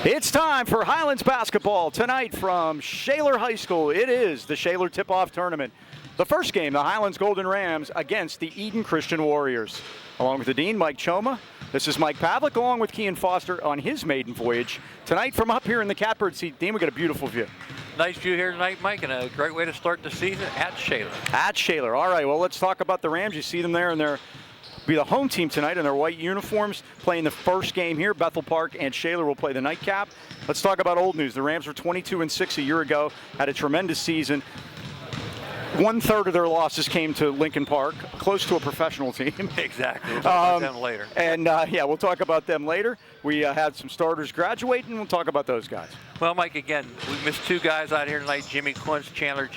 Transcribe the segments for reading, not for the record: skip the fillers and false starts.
It's time for Highlands basketball tonight from Shaler High School. It is the Shaler Tip-Off Tournament. The first game, the Highlands Golden Rams against the Eden Christian Warriors. Along with the Dean, Mike Choma. This is Mike Pavlik along with Kean Foster on his maiden voyage. Tonight from up here in the catbird seat, Dean, we got a beautiful view. Nice view here tonight, Mike, and a great way to start the season at Shaler. At Shaler. All right, well, let's talk about the Rams. You see them there, and they're be the home team tonight in their white uniforms, playing the first game here. Bethel Park and Shaler will play the nightcap. Let's talk about old news. The Rams were 22-6 a year ago, had a tremendous season. 1/3 of their losses came to Lincoln Park, close to a professional team. Exactly. We'll talk about them later. And, yeah, we'll talk about them later. We had some starters graduate, and we'll talk about those guys. Well, Mike, again, we missed two guys out here tonight, Jimmy Quince, Chandler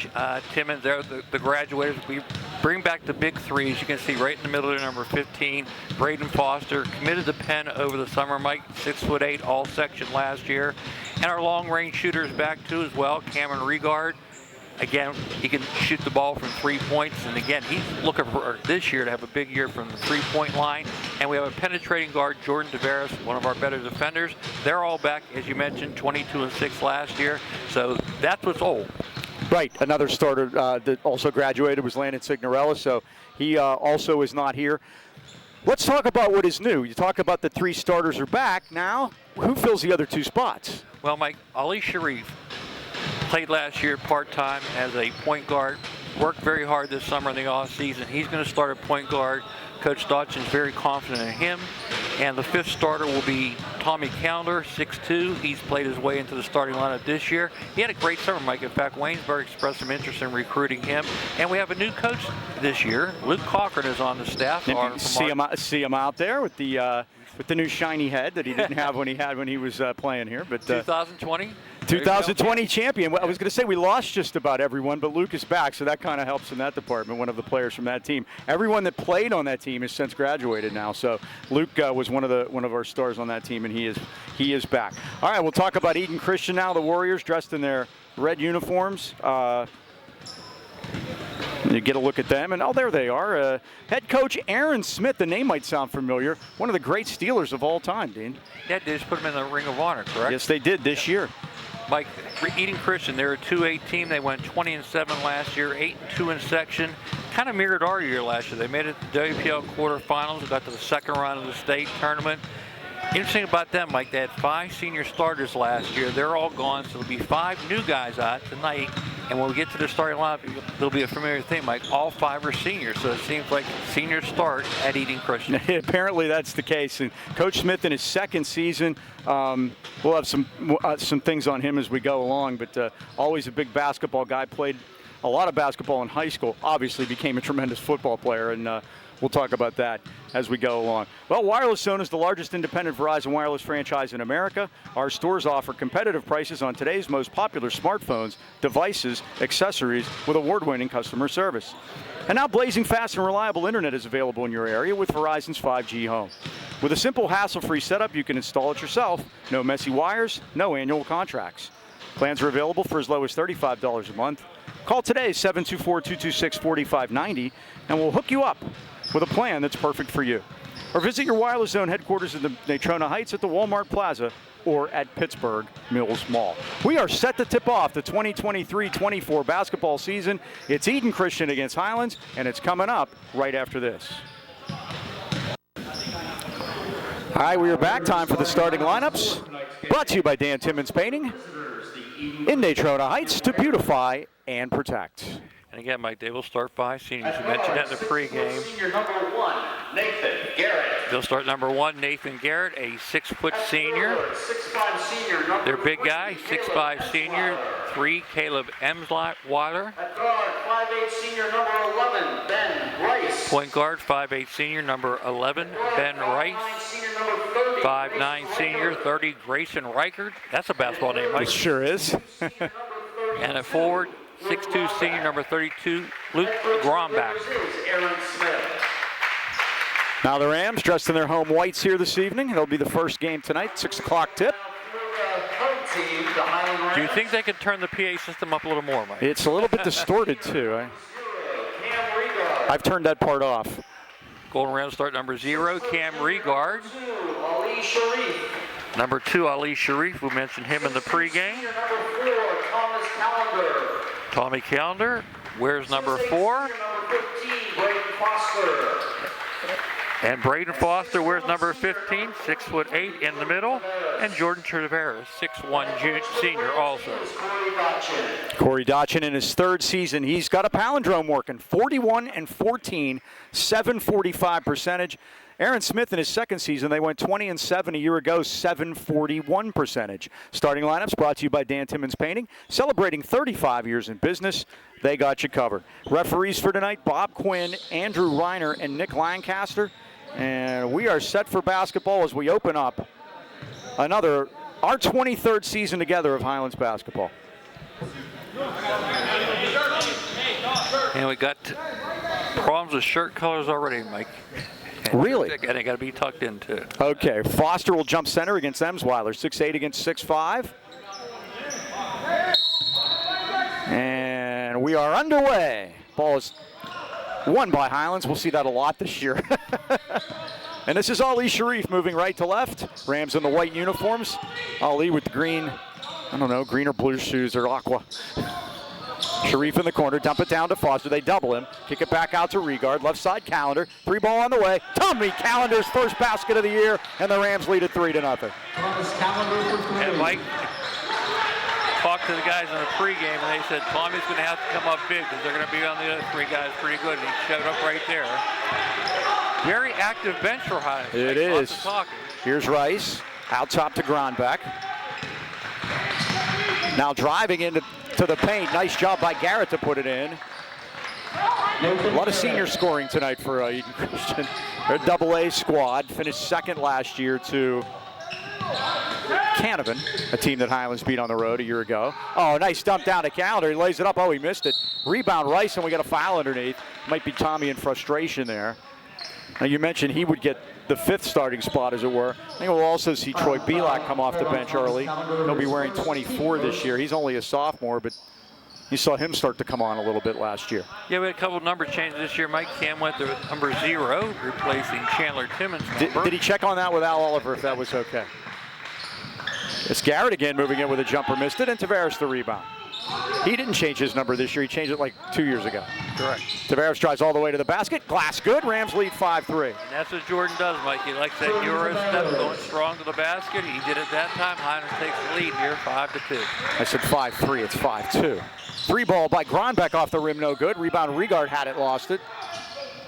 Timmons. They're the graduates. We bring back the big threes. You can see right in the middle of number 15, Braden Foster, committed to Penn over the summer, Mike, 6'8", all section last year. And our long-range shooters back too as well, Cameron Regard. Again, he can shoot the ball from 3 points, and again, he's looking for this year to have a big year from the three-point line. And we have a penetrating guard, Jordan Tavares, one of our better defenders. They're all back, as you mentioned, 22-6 last year. So that's what's old. Right. Another starter that also graduated was Landon Signorella, so he also is not here. Let's talk about what is new. You talk about the three starters are back. Now, who fills the other two spots? Well, Mike, Ali Sharif played last year part-time as a point guard, worked very hard this summer in the off-season. He's going to start at point guard. Coach Dodgson's very confident in him. And the fifth starter will be Tommy Callender, 6'2". He's played his way into the starting lineup this year. He had a great summer, Mike. In fact, Waynesburg expressed some interest in recruiting him. And we have a new coach this year. Luke Cochran is on the staff. See him out there with the new shiny head that he didn't have when he was playing here. But 2020 champion. Well, I was going to say we lost just about everyone, but Luke is back, so that kind of helps in that department. One of the players from that team. Everyone that played on that team has since graduated now. So Luke was one of our stars on that team, and he is back. All right, we'll talk about Eden Christian now. The Warriors dressed in their red uniforms. You get a look at them, and there they are. Head coach Aaron Smith, the name might sound familiar, one of the great Steelers of all time, Dean. Yeah, they just put him in the Ring of Honor, correct? Yes, they did this year. Mike, Eden Christian, they're a 2A team. They went 20-7 last year, 8-2 in section. Kind of mirrored our year last year. They made it to the WPL quarterfinals, got to the second round of the state tournament. Interesting about them, Mike, they had 5 senior starters last year. They're all gone, so there'll be 5 new guys out tonight. And when we get to the starting lineup, it'll be a familiar thing, Mike. All 5 are seniors, so it seems like seniors start at Eden Christian. Apparently that's the case. And Coach Smith in his second season, we'll have some things on him as we go along, but always a big basketball guy, played a lot of basketball in high school, obviously became a tremendous football player, and we'll talk about that as we go along. Well, Wireless Zone is the largest independent Verizon wireless franchise in America. Our stores offer competitive prices on today's most popular smartphones, devices, accessories with award-winning customer service. And now blazing fast and reliable internet is available in your area with Verizon's 5G Home. With a simple hassle-free setup, you can install it yourself. No messy wires, no annual contracts. Plans are available for as low as $35 a month. Call today, 724-226-4590, and we'll hook you up with a plan that's perfect for you. Or visit your Wireless Zone headquarters in the Natrona Heights at the Walmart Plaza or at Pittsburgh Mills Mall. We are set to tip off the 2023-24 basketball season. It's Eden Christian against Highlands, and it's coming up right after this. All right, we are back. Time for the starting lineups. Brought to you by Dan Timmons Painting in Natrona Heights to beautify and protect. And again, Mike, they will start 5 seniors. You mentioned that in the pregame. Senior number 1, Nathan Garrett. They'll start number 1, Nathan Garrett, a 6-foot senior. 6'5" senior, number Their big guy, 6'5" senior. 3, Caleb Emsweiler. At guard, 5'8" senior, number 11, Ben Rice. Point guard, 5'8" senior, number 11, Ben Rice. 5'9" senior, 30, Grayson Reichert. That's a basketball name, Mike. It sure is. And at forward, 6'2" senior, number 32, Luke Grombach. Now the Rams dressed in their home whites here this evening. It'll be the first game tonight, 6 o'clock tip. Do you think they could turn the PA system up a little more, Mike? It's a little bit distorted, too. I've turned that part off. Golden Rams start number 0, Cam Regard. Number 2, Ali Sharif. We mentioned him in the pregame. Senior number 4, Thomas Callender. Tommy Callender. Where's number 4? Senior number 15, Braden Foster. And Braden Foster, where's number 15? 6'8" in the middle. And Jordan Tavares, 6'1" senior also. Corey Dotchin in his 3rd season. He's got a palindrome working. 41 and 14, 745 percentage. Aaron Smith in his 2nd season, they went 20 and 7 a year ago, 741 percentage. Starting lineups brought to you by Dan Timmons Painting, celebrating 35 years in business. They got you covered. Referees for tonight, Bob Quinn, Andrew Reiner, and Nick Lancaster. And we are set for basketball as we open up our 23rd season together of Highlands basketball. And we got problems with shirt colors already, Mike. Really? And they got to be tucked in too. Okay, Foster will jump center against Emsweiler, 6'8" against 6'5". And we are underway. Ball is won by Highlands. We'll see that a lot this year. And this is Ali Sharif moving right to left. Rams in the white uniforms. Ali with the green, I don't know, green or blue shoes or aqua. Sharif in the corner, dump it down to Foster. They double him, kick it back out to Regard. Left side, Callender. 3-ball on the way. Tommy Callender's first basket of the year, and the Rams lead at 3-0. And Mike talked to the guys in the pregame, and they said Tommy's going to have to come up big because they're going to be on the other 3 guys pretty good. And he showed up right there. Very active bench for Highlands. It is. Lots of talking. Here's Rice, out top to Gronbeck. Now driving into the paint. Nice job by Garrett to put it in. A lot of senior scoring tonight for Eden Christian. Their AA squad finished 2nd last year to Canavan, a team that Highlands beat on the road a year ago. Oh, nice dump down to Callender. He lays it up. Oh, he missed it. Rebound Rice, and we got a foul underneath. Might be Tommy in frustration there. Now, you mentioned he would get the 5th starting spot, as it were. I think we'll also see Troy Belak come off the bench early. He'll be wearing 24 this year. He's only a sophomore, but you saw him start to come on a little bit last year. Yeah, we had a couple of number changes this year. Mike Cam went to number 0, replacing Chandler Timmons' number. Did he check on that with Al Oliver if that was okay? It's Garrett again moving in with a jumper, missed it, and Tavares the rebound. He didn't change his number this year. He changed it like 2 years ago. Correct. Tavares drives all the way to the basket. Glass good. Rams lead 5-3. And that's what Jordan does, Mike. He likes that Euro step, going strong to the basket. He did it that time. Highlands takes the lead here, 5-2. I said 5-3. It's 5-2. 3-ball by Gronbeck off the rim, no good. Rebound, Regard had it, lost it.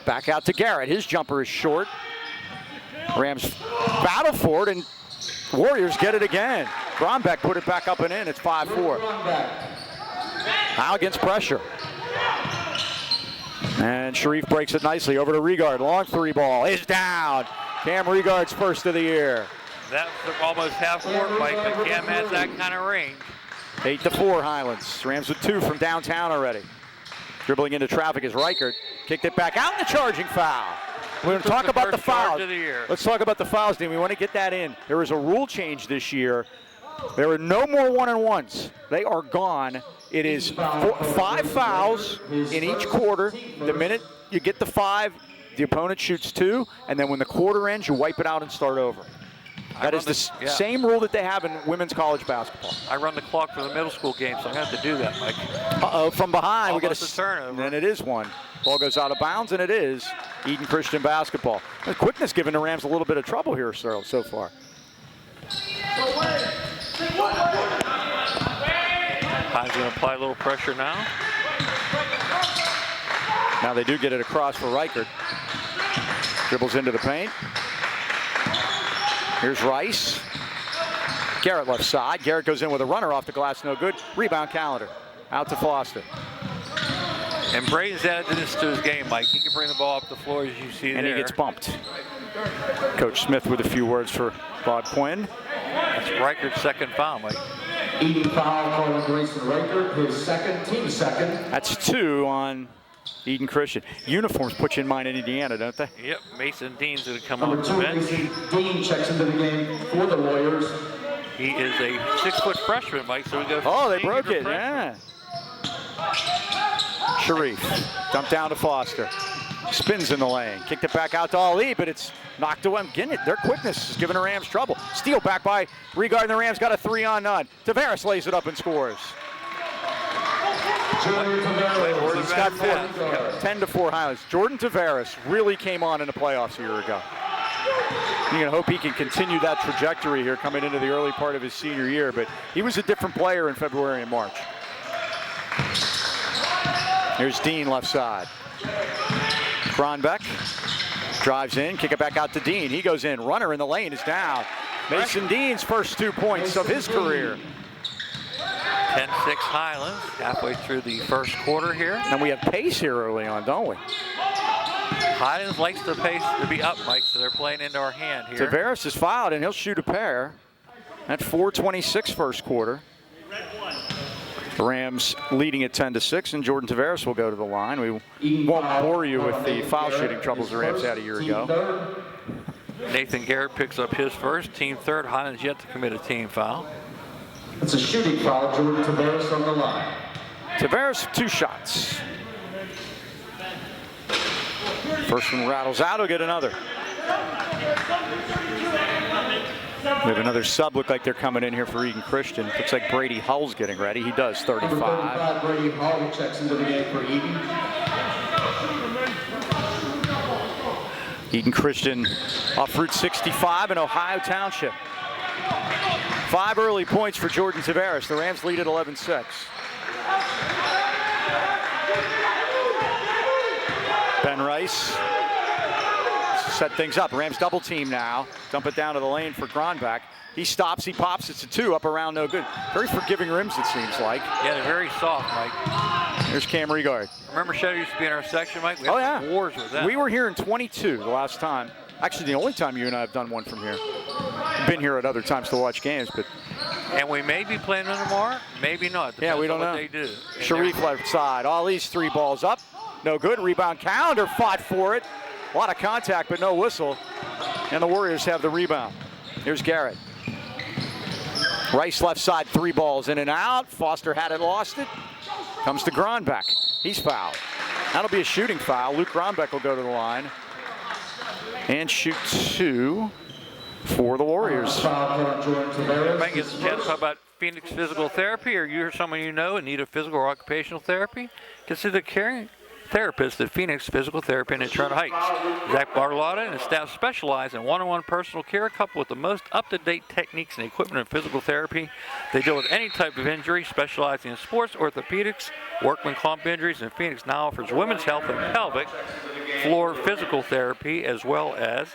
Back out to Garrett. His jumper is short. Rams battle for it, and Warriors get it again. Gronbeck put it back up and in. It's 5-4. Now against pressure. And Sharif breaks it nicely over to Regard. Long 3-ball is down. Cam Regard's first of the year. That was almost half court, Mike, but Cam has that kind of range. 8-4 Highlands. Rams with 2 from downtown already. Dribbling into traffic is Reichert. Kicked it back out in the charging foul. We're going to talk about the fouls. Let's talk about the fouls, Dean. We want to get that in. There was a rule change this year. There are no more 1-on-1s. They are gone. It is 5 fouls in each quarter. The minute you get the 5, the opponent shoots 2, and then when the quarter ends, you wipe it out and start over. That is the same rule that they have in women's college basketball. I run the clock for the middle school game, so I'm going to have to do that, Mike. Uh-oh, from behind. Almost we get a turnover. And it is one. Ball goes out of bounds, and it is Eden Christian basketball. The quickness giving the Rams a little bit of trouble here so far. High's going to apply a little pressure now. Now they do get it across for Reichert. Dribbles into the paint. Here's Rice. Garrett left side. Garrett goes in with a runner off the glass, no good. Rebound Callender. Out to Foster. And Braden's added this to his game, Mike. He can bring the ball up the floor, as you see there. And he gets bumped. Coach Smith with a few words for Bob Quinn. That's Reichert's 2nd foul, Mike. Eden foul calling Grayson Reichert, his 2nd, team 2nd. That's 2 on Eden Christian. Uniforms put you in mind in Indiana, don't they? Yep, Mason Dean's going to come Number off 2, the bench. Mason Dean checks into the game for the Warriors. He is a 6-foot freshman, Mike, so we go. Oh, they broke it, yeah. Sharif, dump down to Foster. spins in the lane. Kicked it back out to Ali, but it's knocked away. Again, their quickness is giving the Rams trouble. Steal back by Regard, and the Rams got a 3-on-none. Tavares lays it up and scores. He's got 10-4 Highlands. Jordan Tavares really came on in the playoffs a year ago. You can hope he can continue that trajectory here coming into the early part of his senior year, but he was a different player in February and March. Here's Dean left side. Kronbeck drives in, kick it back out to Dean. He goes in, runner in the lane is down. Mason Dean's first 2 points of his career. 10-6 Highlands, halfway through the first quarter here. And we have pace here early on, don't we? Highlands likes the pace to be up, Mike, so they're playing into our hand here. Tavares is fouled, and he'll shoot a pair. At 4:26 first quarter. The Rams leading at 10-6, and Jordan Tavares will go to the line. We won't bore you with the foul shooting troubles the Rams had a year ago. Nathan Garrett picks up his first, team third. Highlands yet to commit a team foul. It's a shooting foul, Jordan Tavares on the line. Tavares, 2 shots. First one rattles out, he'll get another. We have another sub, look like they're coming in here for Eden Christian. Looks like Brady Hull's getting ready. He does, 35. Number 35, Brady Hull checks into the game for Eden. Eden Christian off Route 65 in Ohio Township. 5 early points for Jordan Tavares. The Rams lead at 11-6. Ben Rice set things up. Rams double team now. Dump it down to the lane for Gronbach. He stops, he pops, it's a 2, up around no good. Very forgiving rims, it seems like. Yeah, they're very soft, Mike. Here's Cam Regard. Remember Shadow used to be in our section, Mike? We had some wars with that. We were here in 22 the last time. Actually, the only time you and I have done one from here. Been here at other times to watch games, but. And we may be playing them tomorrow, maybe not. Yeah, we don't know. What they do. Sharif left side. Ollie's 3 balls up. No good. Rebound. Calendar fought for it. A lot of contact, but no whistle. And the Warriors have the rebound. Here's Garrett. Rice left side, 3 balls in and out. Foster had it, lost it. Comes to Gronbach. He's fouled. That'll be a shooting foul. Luke Gronbach will go to the line and shoot 2 for the Warriors. Everybody gets a chance to talk about Phoenix Physical Therapy, or you're someone you know in need of physical or occupational therapy. Consider caring therapist at Phoenix Physical Therapy in Eternal Heights. Zach Bartolotta and his staff specialize in one-on-one personal care coupled with the most up-to-date techniques and equipment in physical therapy. They deal with any type of injury, specializing in sports, orthopedics, workman comp injuries, and Phoenix now offers women's health and pelvic floor physical therapy, as well as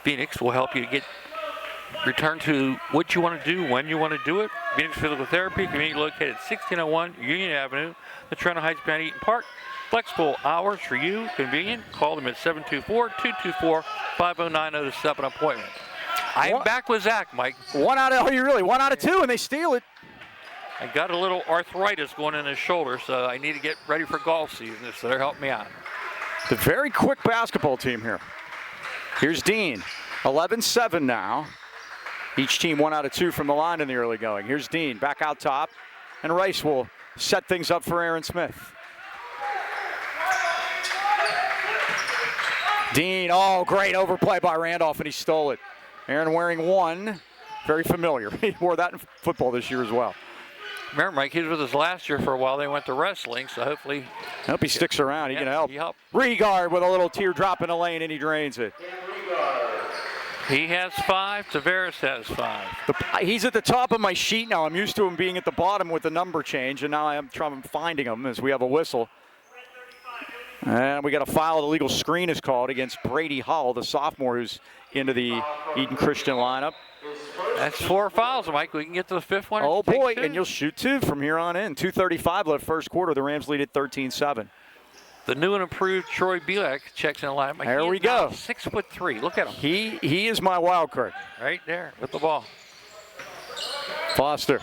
Phoenix will help you get return to what you want to do when you want to do it. Phoenix Physical Therapy, conveniently located at 1601 Union Avenue, the Eternal Heights Bend Eaton Park. Flexible hours for you, convenient. Call them at 724-224-5090 to set an appointment. I'm back with Zach, Mike. 1 out of 2, and they steal it. I got a little arthritis going in his shoulder, so I need to get ready for golf season, so they're helping me out. The very quick basketball team here. Here's Dean, 11-7 now. Each team 1 out of 2 from the line in the early going. Here's Dean, back out top, and Rice will set things up for Aaron Smith. Dean, oh, great overplay by Randolph, and he stole it. Aaron wearing 1, very familiar. He wore that in football this year as well. Remember, Mike, he was with us last year for a while. They went to wrestling, so hopefully. I hope he sticks around. He can help. He helped. Regard with a little teardrop in the lane, and he drains it. He has 5. Tavares has 5. He's at the top of my sheet now. I'm used to him being at the bottom with the number change, and now I'm finding him as we have a whistle. And we got a foul. The legal screen is called against Brady Hull, the sophomore who's into the Eden Christian lineup. That's 4 fouls, Mike. We can get to the 5th one. Oh, boy, and you'll shoot 2 from here on in. 2:35 left first quarter. The Rams lead at 13-7. The new and improved Troy Bielek checks in the lineup. There we go. 6'3". Look at him. He is my wild card. Right there with the ball. Foster.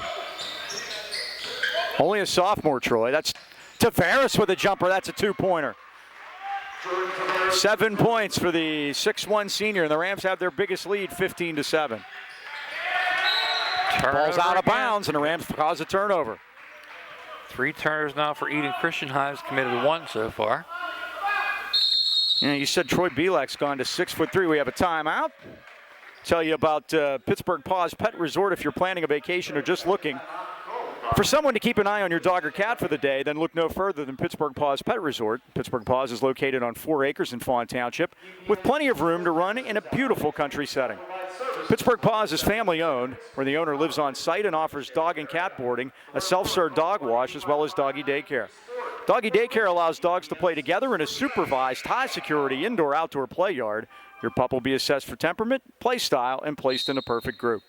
Only a sophomore, Troy. That's Tavares with a jumper. That's a 2-pointer. 7 points for the 6'1" senior, and the Rams have their biggest lead, 15-7. Ball's out of bounds, and the Rams cause a turnover. 3 turnovers now for Eden Christian. Highs committed 1 so far. Yeah, you said Troy Belak's gone to 6'3". We have a timeout. Tell you about Pittsburgh Paws Pet Resort. If you're planning a vacation or just looking for someone to keep an eye on your dog or cat for the day, then look no further than Pittsburgh Paws Pet Resort. Pittsburgh Paws is located on 4 acres in Fawn Township with plenty of room to run in a beautiful country setting. Pittsburgh Paws is family-owned, where the owner lives on site and offers dog and cat boarding, a self-serve dog wash, as well as doggy daycare. Doggy daycare allows dogs to play together in a supervised, high-security indoor-outdoor play yard. Your pup will be assessed for temperament, play style, and placed in a perfect group.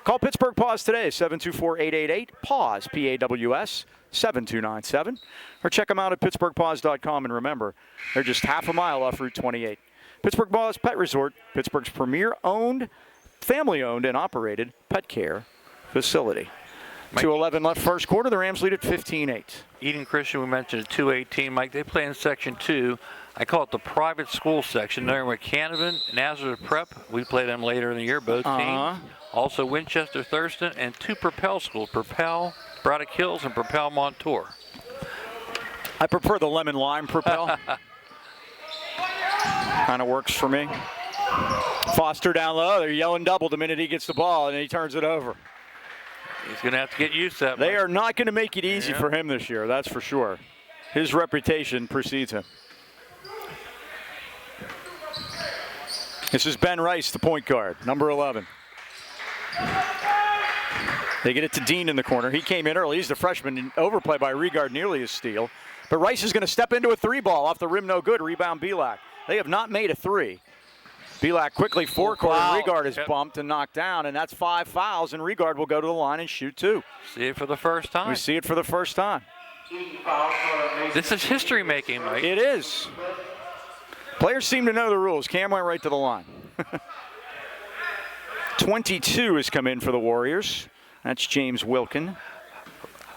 Call Pittsburgh Paws today, 724-888-PAWS, P-A-W-S, 7297. Or check them out at pittsburghpaws.com. And remember, they're just half a mile off Route 28. Pittsburgh Paws Pet Resort, Pittsburgh's premier owned, family-owned, and operated pet care facility. 2:11 left first quarter. The Rams lead at 15-8. Eden Christian, we mentioned at 218. Mike, they play in Section 2. I call it the private school section. They're with Canevin, Nazareth Prep. We play them later in the year, both teams. Also Winchester Thurston and 2 Propel schools, Propel Braddock Hills and Propel Montour. I prefer the lemon lime Propel. Kind of works for me. Foster down low. They're yelling double the minute he gets the ball, and he turns it over. He's going to have to get used to that. They are not going to make it easy for him this year, that's for sure. His reputation precedes him. This is Ben Rice, the point guard, number 11. They get it to Dean in the corner. He came in early. He's the freshman. Overplay by Regard, nearly a steal. But Rice is going to step into a 3-ball off the rim, no good. Rebound, Belak. They have not made a 3. Belak quickly forecourt, and Regard is bumped and knocked down, and that's 5 fouls, and Regard will go to the line and shoot 2. See it for the first time. We see it for the first time. This is history making, Mike. It is. Players seem to know the rules. Cam went right to the line. 22 has come in for the Warriors. That's James Wilkin.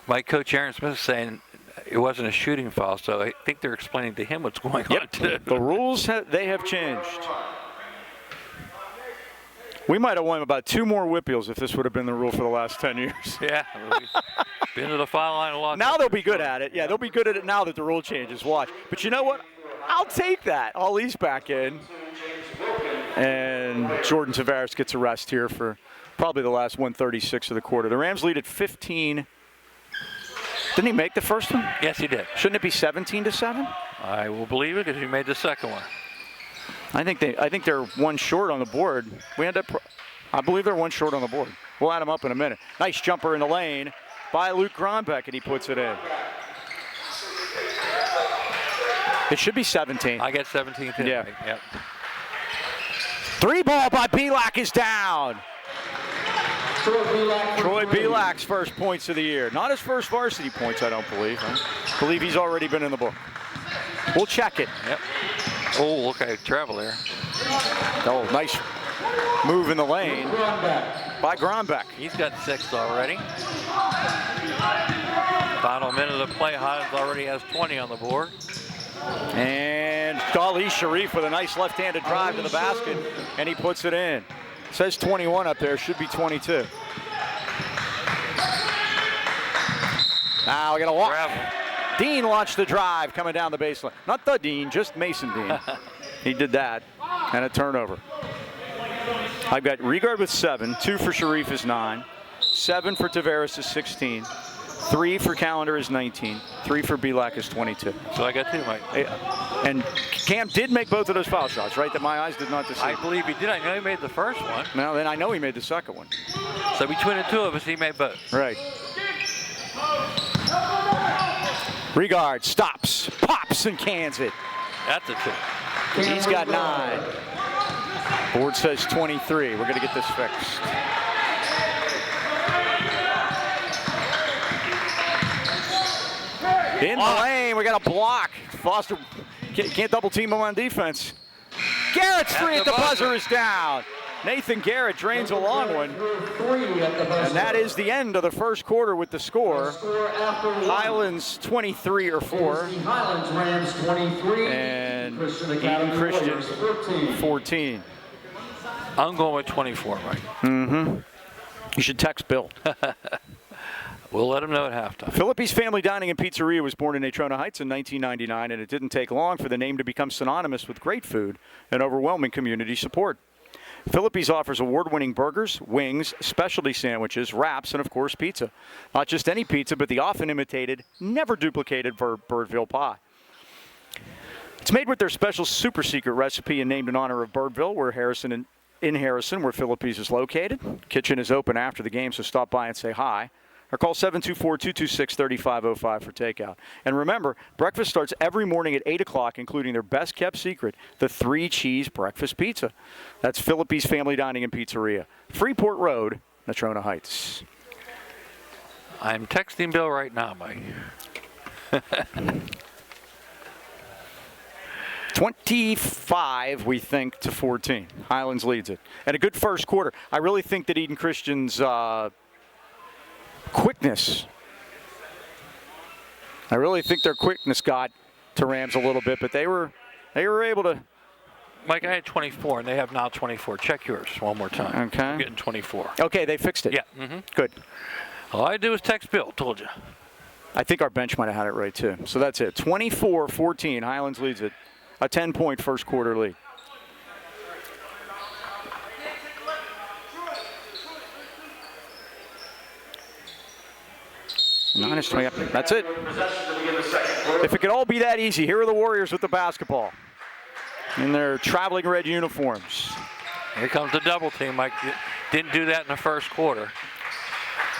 My coach Aaron Smith is saying it wasn't a shooting foul, so I think they're explaining to him what's going on. The rules, they have changed. We might have won about 2 more Whippeals if this would have been the rule for the last 10 years. Yeah, we've been to the foul line a lot. Now they'll be good at it. Yeah, they'll be good at it now that the rule changes. Watch. But you know what? I'll take that. Ali's back in. And Jordan Tavares gets a rest here for probably the last 136 of the quarter. The Rams lead at 15. Didn't he make the first one? Yes, he did. Shouldn't it be 17-7? I will believe it if he made the second one. I think they're 1 short on the board. I believe they're 1 short on the board. We'll add them up in a minute. Nice jumper in the lane by Luke Gronbeck, and he puts it in. It should be 17. I get 17 too. Yeah. Yep. 3-ball by Belak is down. Troy Belak's first points of the year. Not his first varsity points, I don't believe. I believe he's already been in the book. We'll check it. Yep. Oh, look at travel there. Oh, nice move in the lane by Gronbeck. He's got 6 already. Final minute of play. Highlands already has 20 on the board. And Ali Sharif with a nice left-handed drive to the basket, and he puts it in. It says 21 up there, should be 22. Now we got a walk. Travel. Dean launched the drive coming down the baseline. Not the Dean, just Mason Dean. He did that, and a turnover. I've got Regard with 7, 2 for Sharif is 9, 7 for Tavares is 16, 3 for Callender is 19, 3 for Belak is 22. So I got 2, Mike. And Cam did make both of those foul shots, right? That my eyes did not deceive. I believe he did. I know he made the first one. Now then I know he made the second one. So between the 2 of us, he made both. Right. Regard stops, pops, and cans it. That's a 2. He's got 9. Board says 23. We're going to get this fixed. In the lane, we got a block. Foster can't double team him on defense. Garrett's 3 at the buzzer is down. Nathan Garrett drains a long one. And that is the end of the first quarter with the score. Highlands 23 or 4. Highlands Rams 23. And Eden Christian 14. I'm going with 24, Mike. Mm-hmm. You should text Bill. We'll let them know at halftime. Philippe's Family Dining and Pizzeria was born in Natrona Heights in 1999, and it didn't take long for the name to become synonymous with great food and overwhelming community support. Philippe's offers award-winning burgers, wings, specialty sandwiches, wraps, and, of course, pizza. Not just any pizza, but the often imitated, never duplicated Birdville pie. It's made with their special super secret recipe and named in honor of Birdville, where in Harrison, where Philippe's is located. Kitchen is open after the game, so stop by and say hi. Or call 724-226-3505 for takeout. And remember, breakfast starts every morning at 8 o'clock, including their best-kept secret, the 3-cheese breakfast pizza. That's Philippe's Family Dining and Pizzeria, Freeport Road, Natrona Heights. I'm texting Bill right now, Mike. 25, we think, to 14. Highlands leads it. And a good first quarter. I really think that Eden Christian's quickness. I really think their quickness got to Rams a little bit, but they were able to. Mike, I had 24, and they have now 24. Check yours one more time. Okay. I'm getting 24. Okay, they fixed it. Yeah. Mm-hmm. Good. All I do is text Bill. Told you. I think our bench might have had it right, too. So that's it. 24-14. Highlands leads it. A 10-point first quarter lead. Minus 20. That's it. If it could all be that easy, here are the Warriors with the basketball in their traveling red uniforms. Here comes the double team, Mike. Didn't do that in the first quarter.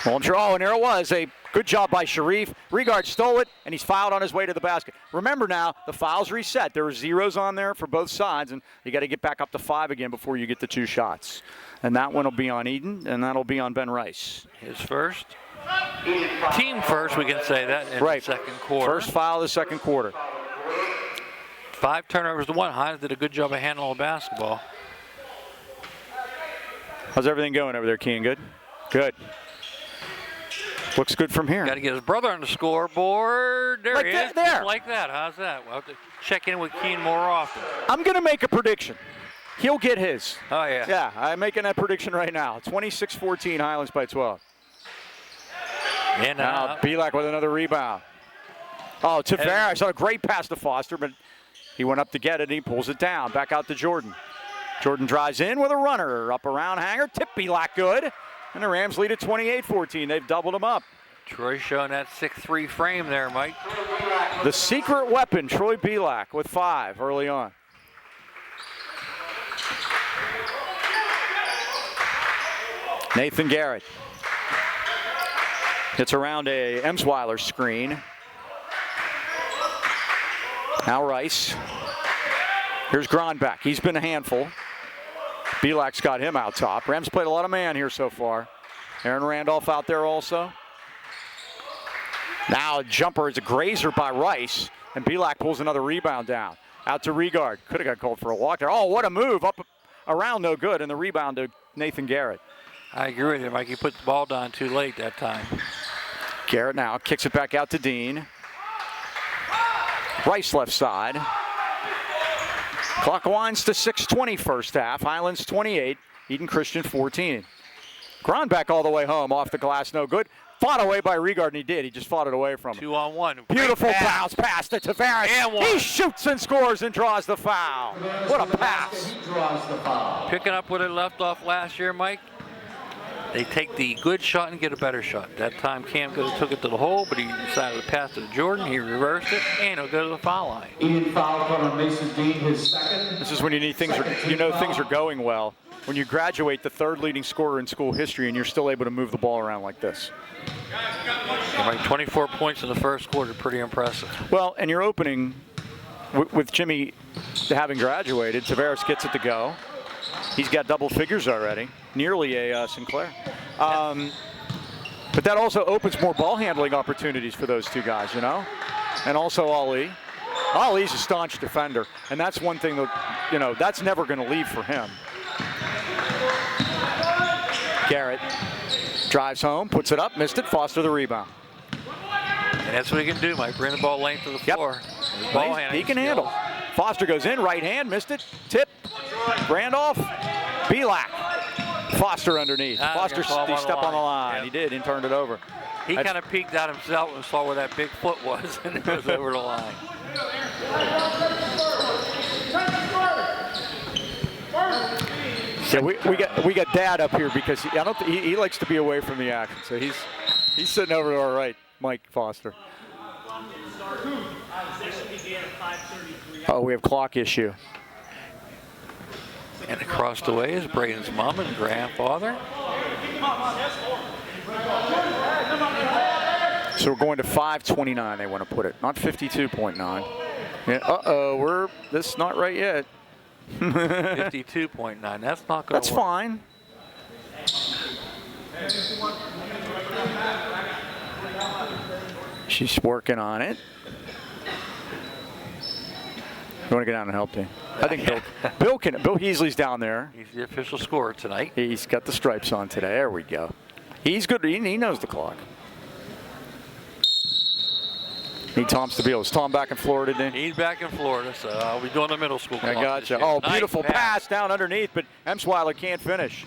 Well, I'm sure. Oh, and there it was. A good job by Sharif. Regard stole it, and he's fouled on his way to the basket. Remember now, the foul's reset. There were zeros on there for both sides, and you got to get back up to 5 again before you get the 2 shots. And that one will be on Eden, and that'll be on Ben Rice. His first. Team first, we can say that, in the second quarter. First foul of the second quarter. 5 turnovers to 1. Hines did a good job of handling the basketball. How's everything going over there, Keane? Good? Good. Looks good from here. Got to get his brother on the scoreboard. There like he that, is. there. Just like that. How's that? We'll have to check in with Keane more often. I'm going to make a prediction. He'll get his. Oh, yeah. Yeah, I'm making that prediction right now. 26-14, Highlands by 12. And now Pavlik with another rebound. Oh, Tavares saw a great pass to Foster, but he went up to get it, and he pulls it down. Back out to Jordan. Jordan drives in with a runner. Up around hanger. Tip Pavlik good. And the Rams lead at 28-14. They've doubled them up. Troy showing that 6'3" frame there, Mike. The secret weapon, Troy Pavlik, with 5 early on. Nathan Garrett hits around a Emsweiler screen. Now Rice. Here's Gronbach. He's been a handful. Pavlik's got him out top. Rams played a lot of man here so far. Aaron Randolph out there also. Now a jumper is a grazer by Rice, and Pavlik pulls another rebound down. Out to Regard. Could have got called for a walk there. Oh, what a move. Up around, no good, and the rebound to Nathan Garrett. I agree with you, Mike. He put the ball down too late that time. Garrett now kicks it back out to Dean. Rice left side. Clock winds to 6:20 first half. Highlands 28, Eden Christian 14. Gronbach all the way home off the glass, no good. Fought away by Regard, and he did. He just fought it away from him. 2-on-1. Beautiful bounce pass to Tavares. He shoots and scores and draws the foul. What a pass. Picking up what it left off last year, Mike. They take the good shot and get a better shot. That time Cam could have took it to the hole, but he decided to pass it to Jordan. He reversed it, and he'll go to the foul line. Eden foul on Mason Dean, his second. This is when you need things things are going well. When you graduate the 3rd leading scorer in school history and you're still able to move the ball around like this. Like 24 points in the first quarter, pretty impressive. Well, and you're opening with Jimmy having graduated. Tavares gets it to go. He's got double figures already, nearly a Sinclair. But that also opens more ball handling opportunities for those 2 guys, you know? And also Ali. Ali's a staunch defender, and that's one thing that, you know, that's never going to leave for him. Garrett drives home, puts it up, missed it, Foster the rebound. And that's what he can do, Mike. Bring the ball length to the floor. Ball he can handle. Foster goes in, right hand, missed it, tip, Randolph, Pavlik. Foster underneath. Foster step on the line. Yep. He did and turned it over. He kind of peeked out himself and saw where that big foot was, and it was over the line. Yeah, we got Dad up here because he likes to be away from the action. So he's sitting over to our right, Mike Foster. Oh, we have clock issue. And across the way is Braden's mom and grandfather. So we're going to 5:29. They want to put it, not 52.9. Yeah, this is not right yet. 52.9. That's not going That's to work. fine. She's working on it. You want to get down and help me? I think Bill Heasley's down there. He's the official scorer tonight. He's got the stripes on today. There we go. He's good. He knows the clock. Need Tom Stabile. Is Tom back in Florida today? He's back in Florida, so I'll be doing the middle school I clock gotcha. this year. Oh, Nice beautiful pass down underneath, but Emsweiler can't finish.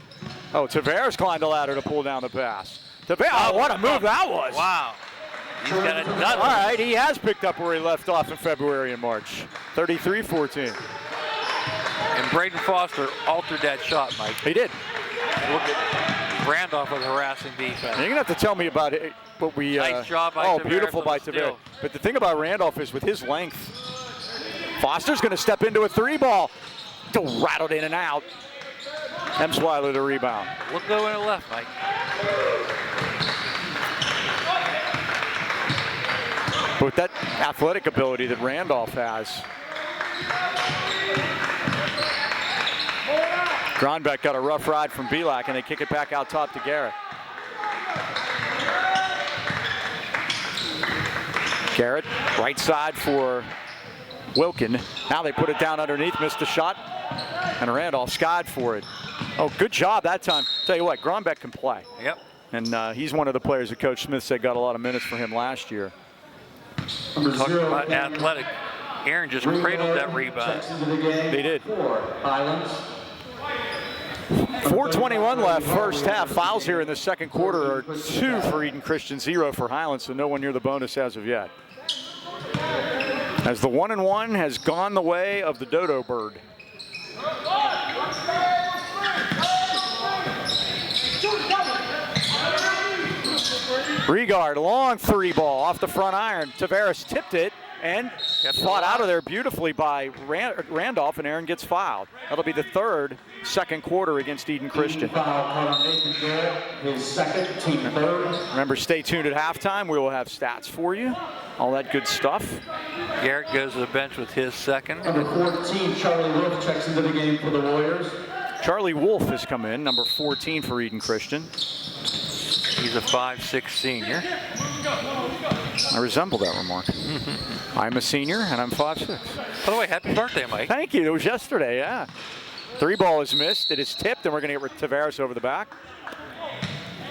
Oh, Tavares climbed the ladder to pull down the pass. Tavares, oh, what a move that was. Wow. He's got it done. All right, he has picked up where he left off in February and March. 33-14. And Braden Foster altered that shot, Mike. He did. Look at Randolph with harassing defense. You're going to have to tell me about it. What we, Nice job by oh, Tavares beautiful on by the Tavares. steal. But the thing about Randolph is with his length, Foster's going to step into a three ball. Rattled in and out. Emsweiler the rebound. Look going to the left, Mike. But with that athletic ability that Randolph has. Gronbeck got a rough ride from Belak, and they kick it back out top to Garrett. Garrett, right side for Wilkin. Now they put it down underneath, missed the shot, and Randolph skied for it. Oh, good job that time. Tell you what, Gronbeck can play. Yep. And he's one of the players that Coach Smith said got a lot of minutes for him last year. Talking about athletic. Aaron just cradled that rebound. They did. Highlands. 4:21 left, first half. Fouls here in the second quarter are 2 for Eden Christian, 0 for Highlands, so no one near the bonus as of yet. As the 1-1 has gone the way of the Dodo Bird. Regard, long three ball off the front iron. Tavares tipped it and fought out of there beautifully by Randolph, and Aaron gets fouled. That'll be the third second quarter against Eden Christian. His second, team third. Remember, stay tuned at halftime. We will have stats for you, all that good stuff. Garrett goes to the bench with his second. Number 14, Charlie Wolf checks into the game for the Warriors. Charlie Wolf has come in, number 14 for Eden Christian. He's a 5'6" senior. I resemble that remark. I'm a senior and I'm 5'6". By the way, happy birthday, Mike. Thank you. It was yesterday, yeah. Three ball is missed. It is tipped, and we're going to get Tavares over the back.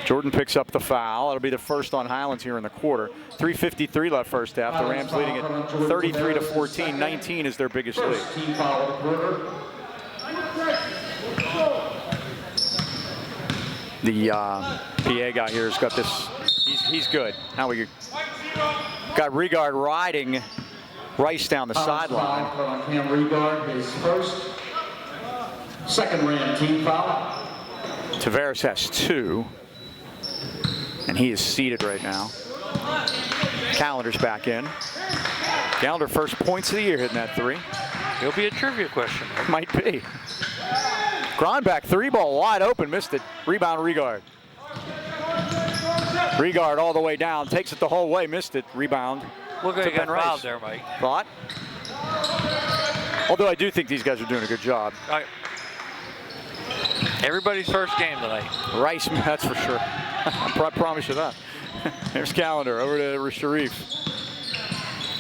Jordan picks up the foul. It'll be the first on Highlands here in the quarter. 3:53 left first half. The Rams leading it 33-14. 19 is their biggest lead. Team foul of the quarter. The PA guy here has got this. He's good. Now we got Regard riding Rice down the sideline. On Cam Regard, his second Ram team foul. Tavares has 2, and he is seated right now. Calendar's back in. Calendar first points of the year hitting that 3. He'll be a trivia question. Might be. Gronbeck, three ball wide open, missed it. Rebound, Regard. Regard all the way down, takes it the whole way, missed it. Rebound. Look, to he got Ben Rice. fouled there, Mike. Thought? Although I do think these guys are doing a good job. All right. Everybody's first game tonight. Rice, that's for sure. I promise you that. There's Calendar over to Sharif.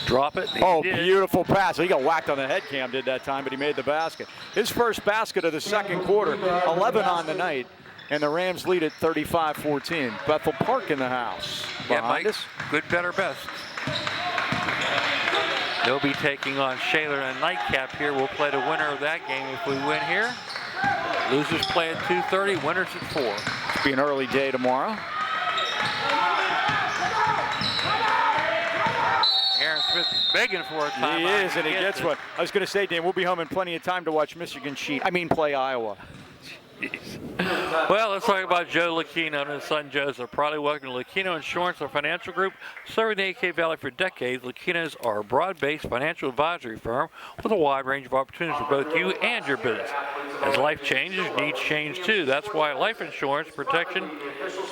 Drop it. Oh, beautiful pass. He got whacked on the head, Cam did that time, but he made the basket. His first basket of the second quarter, 11 on the night, and the Rams lead at 35-14. Bethel Park in the house. Yeah, Behind Mike, us. good, better, best. They'll be taking on Shaler and Nightcap here. We'll play the winner of that game if we win here. Losers play at 2:30, winners at 4. It'll be an early day tomorrow. Smith begging for a timeout. He is, and he gets one. I was going to say, Dan, we'll be home in plenty of time to watch Michigan play Iowa. Well, let's talk about Joe Lucchino and his son Joseph. Proudly welcome to Lucchino Insurance, a financial group serving the AK Valley for decades. Lucchinos are a broad-based financial advisory firm with a wide range of opportunities for both you and your business. As life changes, needs change too. That's why life insurance, protection,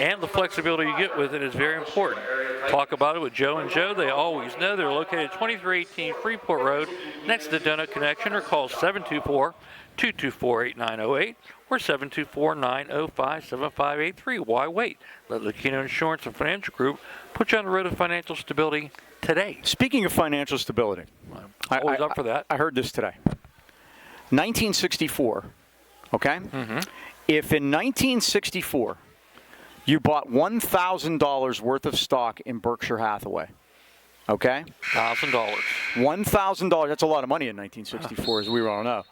and the flexibility you get with it is very important. Talk about it with Joe and Joe. They always know. They're located at 2318 Freeport Road next to the Donut Connection, or call 724-224-8908 or 724-905-7583. Why wait? Let Lucchino Insurance and Financial Group put you on the road to financial stability today. Speaking of financial stability, I'm always up for that. I heard this today. 1964, okay? Mm-hmm. If in 1964 you bought $1,000 worth of stock in Berkshire Hathaway, okay? $1,000. $1,000, that's a lot of money in 1964, as we all know.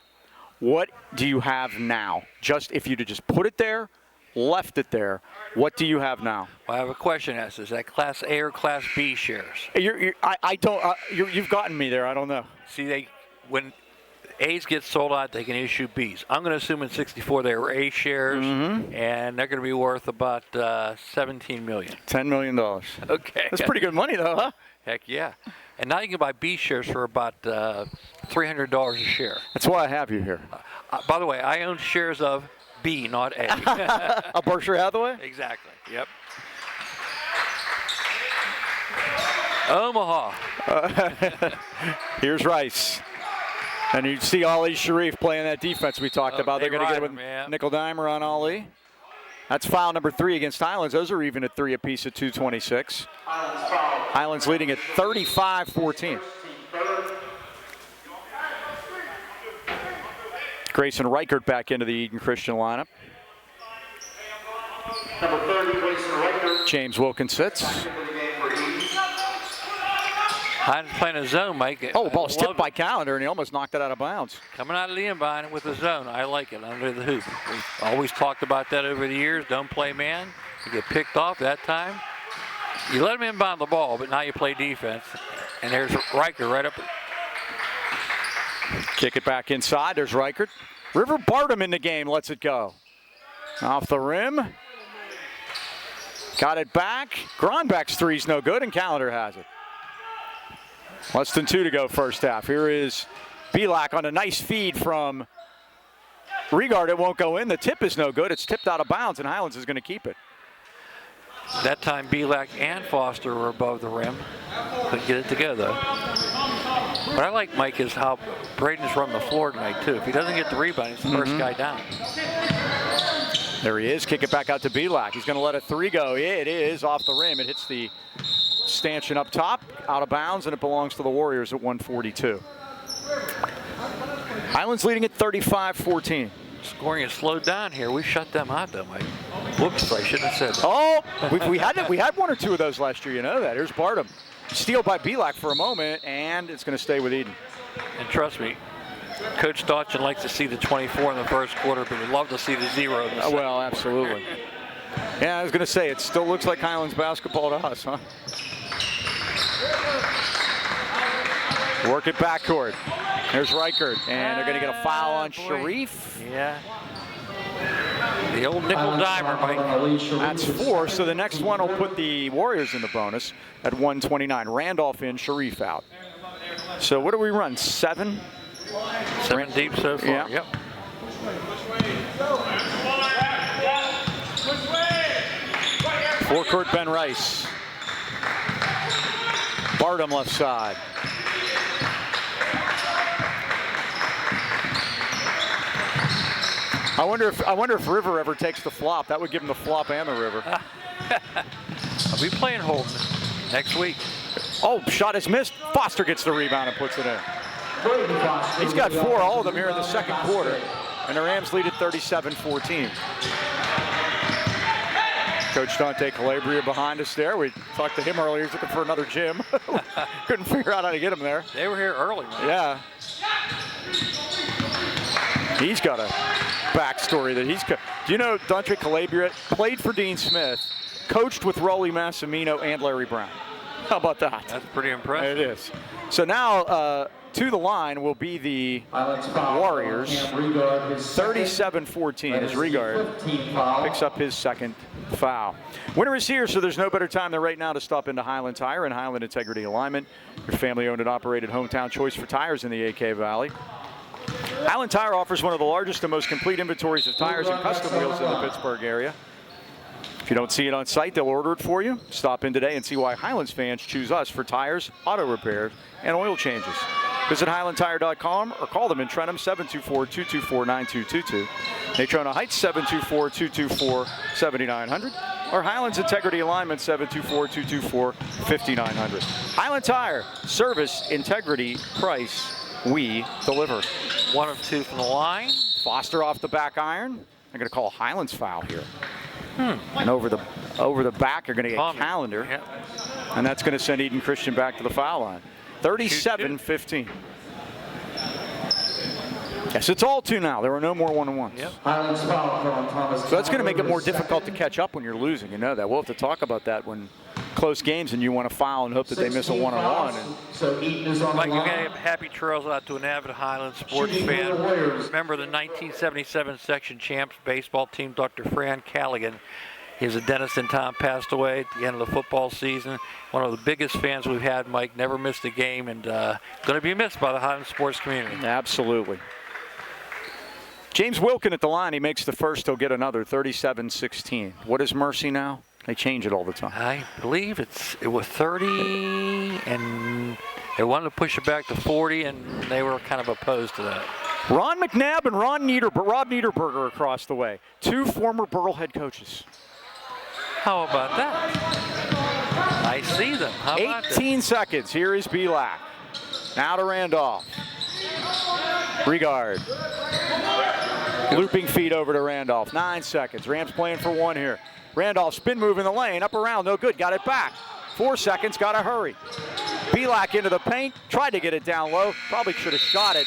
What do you have now? Just if you just put it there, left it there, what do you have now? Well, I have a question. Is that Class A or Class B shares? You've gotten me there. I don't know. See, when A's get sold out, they can issue B's. I'm going to assume in '64 they were A shares, and they're going to be worth about $17 million. $10 million. Okay. That's pretty good money, though, huh? Heck yeah. And now you can buy B shares for about $300 a share. That's why I have you here. By the way, I own shares of B, not A. A Berkshire Hathaway? Exactly. Yep. Omaha. Here's Rice. And you see Ali Sharif playing that defense we talked about. They're going to get it with nickel dimer on Ali. That's foul number 3 against Highlands. Those are even at 3 apiece at 2:26. Highlands leading at 35-14. Grayson Reichert back into the Eden Christian lineup. Number 30, Grayson Reichert. James Wilkins sits. Highlands playing a zone, Mike. Oh, ball tipped by Callender, and he almost knocked it out of bounds. Coming out of the inbound with a zone. I like it, under the hoop. We've always talked about that over the years. Don't play man. You get picked off that time. You let him inbound the ball, but now you play defense. And there's Reichert right up. Kick it back inside. There's Reichert. River Bartum in the game. Lets it go. Off the rim. Got it back. Gronbach's three's no good, and Callender has it. Less than 2 to go first half. Here is Pavlik on a nice feed from Regard. It won't go in. The tip is no good. It's tipped out of bounds, and Highlands is going to keep it. That time Pavlik and Foster were above the rim. Couldn't get it to go, though. What I like, Mike, is how Braden's run the floor tonight, too. If he doesn't get the rebound, he's the first guy down. There he is. Kick it back out to Pavlik. He's going to let a 3 go. Yeah, it is off the rim. It hits the stanchion up top, out of bounds, and it belongs to the Warriors at 142. Highlands leading at 35-14. Scoring is slowed down here. We shut them out, though, Mike. Whoops, I shouldn't have said that. Oh, we had 1 or 2 of those last year. You know that. Here's Bartum. Steal by Pavlik for a moment, and it's going to stay with Eden. And trust me, Coach Dodson likes to see the 24 in the first quarter, but he'd love to see the 0 in the second. Well, absolutely. Yeah, I was going to say, it still looks like Highlands basketball to us, huh? Work it backcourt. There's Reichert, and they're going to get a foul on Sharif. Yeah. The old nickel dimer, Mike. That's 4, so the next one will put the Warriors in the bonus at 129. Randolph in, Sharif out. So what do we run, 7? 7 deep so far, Yeah. Yep. Forecourt, Ben Rice. Bartum left side. I wonder if River ever takes the flop. That would give him the flop and the River. I'll be playing Holden next week. Oh, shot is missed. Foster gets the rebound and puts it in. He's got 4, all of them here in the second quarter. And the Rams lead at 37-14. Coach Dante Calabria behind us there. We talked to him earlier. He's looking for another gym. Couldn't figure out how to get him there. They were here early, man. Yeah. He's got a backstory that he's... Do you know Dante Calabria played for Dean Smith, coached with Rolly Massimino and Larry Brown? How about that? That's pretty impressive. It is. So now to the line will be the Warriors. 37-14 as Regard picks up his second foul. Winter is here, so there's no better time than right now to stop into Highland Tire and Highland Integrity Alignment, your family-owned and operated hometown choice for tires in the AK Valley. Highland Tire offers one of the largest and most complete inventories of tires and custom wheels in the Pittsburgh area. If you don't see it on site, they'll order it for you. Stop in today and see why Highlands fans choose us for tires, auto repairs, and oil changes. Visit HighlandTire.com or call them in Trenton 724-224-9222. Natrona Heights 724-224-7900 or Highlands Integrity Alignment 724-224-5900. Highland Tire, service, integrity, price, we deliver. 1 of 2 from the line. Foster off the back iron. I'm going to call Highlands foul here. And over the back, you're going to get Calendar. Yep. And that's going to send Eden Christian back to the foul line. 37-15. Yes, it's all 2 now. There are no more 1-on-1s. Yep. So that's going to make it more difficult to catch up when you're losing. You know that. We'll have to talk about that when close games and you want to foul and hope that they miss a 1-on-1. Mike, you're going to have happy trails out to an avid Highland sports fan. Remember the 1977 section champs baseball team, Dr. Fran Callaghan. He was a dentist in town, passed away at the end of the football season. One of the biggest fans we've had, Mike, never missed a game, and going to be missed by the Highland sports community. Absolutely. James Wilkin at the line. He makes the first. He'll get another. 37-16. What is Mercy now? They change it all the time. I believe it was 30, and they wanted to push it back to 40, and they were kind of opposed to that. Ron McNabb and Rob Niederberger across the way. 2 former Burl head coaches. How about that? I see them. How about 18 seconds. Here is Pavlik. Now to Randolph. Regard. Looping feet over to Randolph. 9 seconds. Rams playing for 1 here. Randolph spin move in the lane. Up around. No good. Got it back. 4 seconds. Got to hurry. Pavlik into the paint. Tried to get it down low. Probably should have shot it.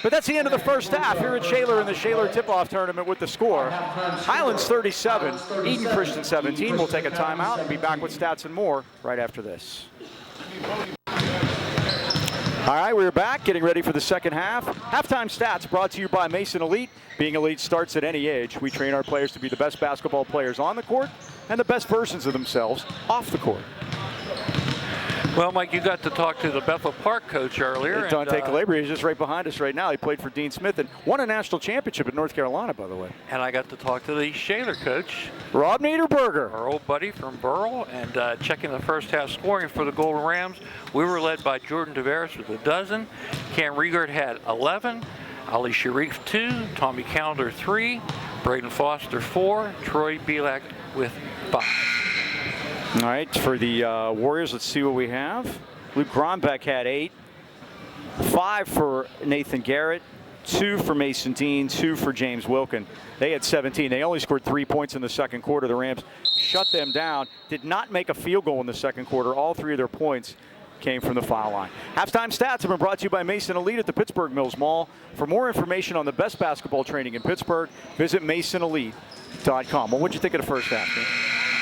But that's the end of the first half here at Shaler in the Shaler Tip-Off Tournament with the score. Highlands 37, Eden Christian 17. We'll take a timeout and be back with stats and more right after this. All right, we're back, getting ready for the second half. Halftime stats brought to you by Mason Elite. Being elite starts at any age. We train our players to be the best basketball players on the court and the best versions of themselves off the court. Well, Mike, you got to talk to the Bethel Park coach earlier. Dante Calabria is just right behind us right now. He played for Dean Smith and won a national championship at North Carolina, by the way. And I got to talk to the Shaler coach, Rob Niederberger, our old buddy from Burl, and checking the first half scoring for the Golden Rams. We were led by Jordan Tavares with 12. Cam Regard had 11. Ali Sharif 2. Tommy Calendar 3. Braden Foster 4. Troy Pavlik with 5. All right, for the Warriors, let's see what we have. Luke Gronbeck had 8. 5 for Nathan Garrett. 2 for Mason Dean. 2 for James Wilkin. They had 17. They only scored 3 points in the second quarter. The Rams shut them down. Did not make a field goal in the second quarter. All 3 of their points came from the foul line. Halftime stats have been brought to you by Mason Elite at the Pittsburgh Mills Mall. For more information on the best basketball training in Pittsburgh, visit MasonElite.com. Well, what'd you think of the first half, man?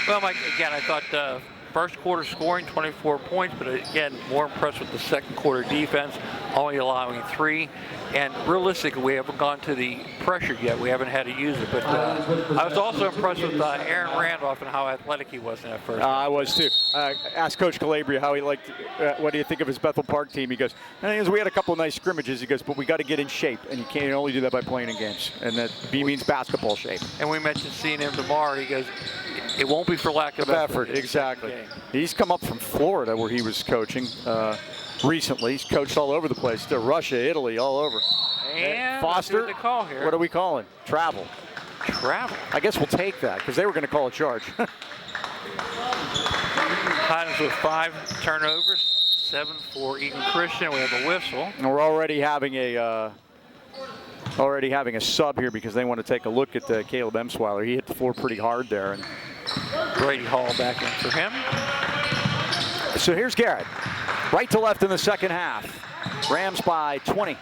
Well, Mike, again, I thought first quarter scoring 24 points, but again, more impressed with the second quarter defense, only allowing 3. And realistically, we haven't gone to the pressure yet. We haven't had to use it. But I was also impressed with Aaron Randolph and how athletic he was in that first. I was too. Asked Coach Calabria how he liked, what do you think of his Bethel Park team? He goes, we had a couple of nice scrimmages. He goes, but we got to get in shape, and you can't only do that by playing in games. And that B means basketball shape. And we mentioned seeing him tomorrow. He goes, it won't be for lack of effort. Exactly. He's come up from Florida where he was coaching recently. He's coached all over the place, to Russia, Italy, all over. And Foster, the call here. What are we calling? Travel. Travel. I guess we'll take that because they were going to call a charge. Highlands with 5 turnovers, 7 for Eden Christian. We have a whistle. And we're already having a sub here because they want to take a look at Caleb Emsweiler. He hit the floor pretty hard there. And Brady Hall back in for him. So here's Garrett. Right to left in the second half. Rams by 20.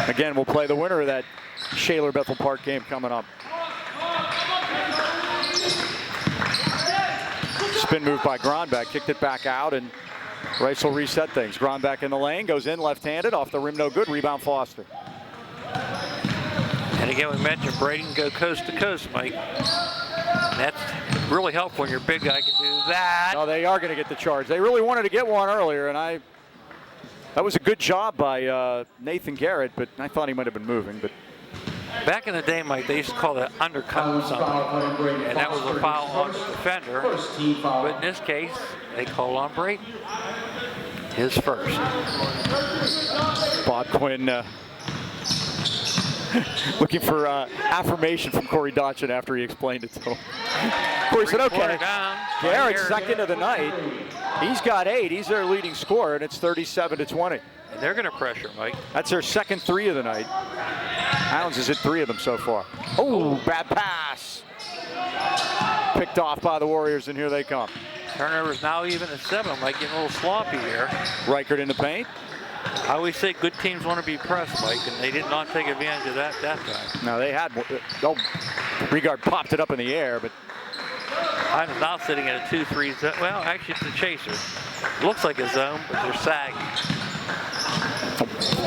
Again, we'll play the winner of that Shaler Bethel Park game coming up. Spin move by Gronbeck, kicked it back out, and Rice will reset things. Gronbeck in the lane, goes in left-handed, off the rim, no good. Rebound Foster. And again, we mentioned Brady can go coast to coast, Mike. And that's really helpful when your big guy can do that. No, they are going to get the charge. They really wanted to get one earlier, and that was a good job by Nathan Garrett, but I thought he might have been moving. But back in the day, Mike, they used to call that undercut or something, and that was a foul on the defender. But in this case, they call on Brady. His first. Bob Quinn looking for affirmation from Corey Dotchin after he explained it to him. Corey said, okay, Garrett's second of the night. He's got 8. He's their leading scorer, and it's 37-20. And they're going to pressure, Mike. That's their second 3 of the night. Highlands has hit 3 of them so far. Oh, bad pass. Picked off by the Warriors, and here they come. Turnovers now even at 7. Mike getting a little sloppy here. Reichert in the paint. I always say good teams want to be pressed, Mike, and they did not take advantage of that time. No, they had. Oh, Regard popped it up in the air, but I'm now sitting at a 2-3 zone. Well, actually, it's a chaser. Looks like a zone, but they're sagging.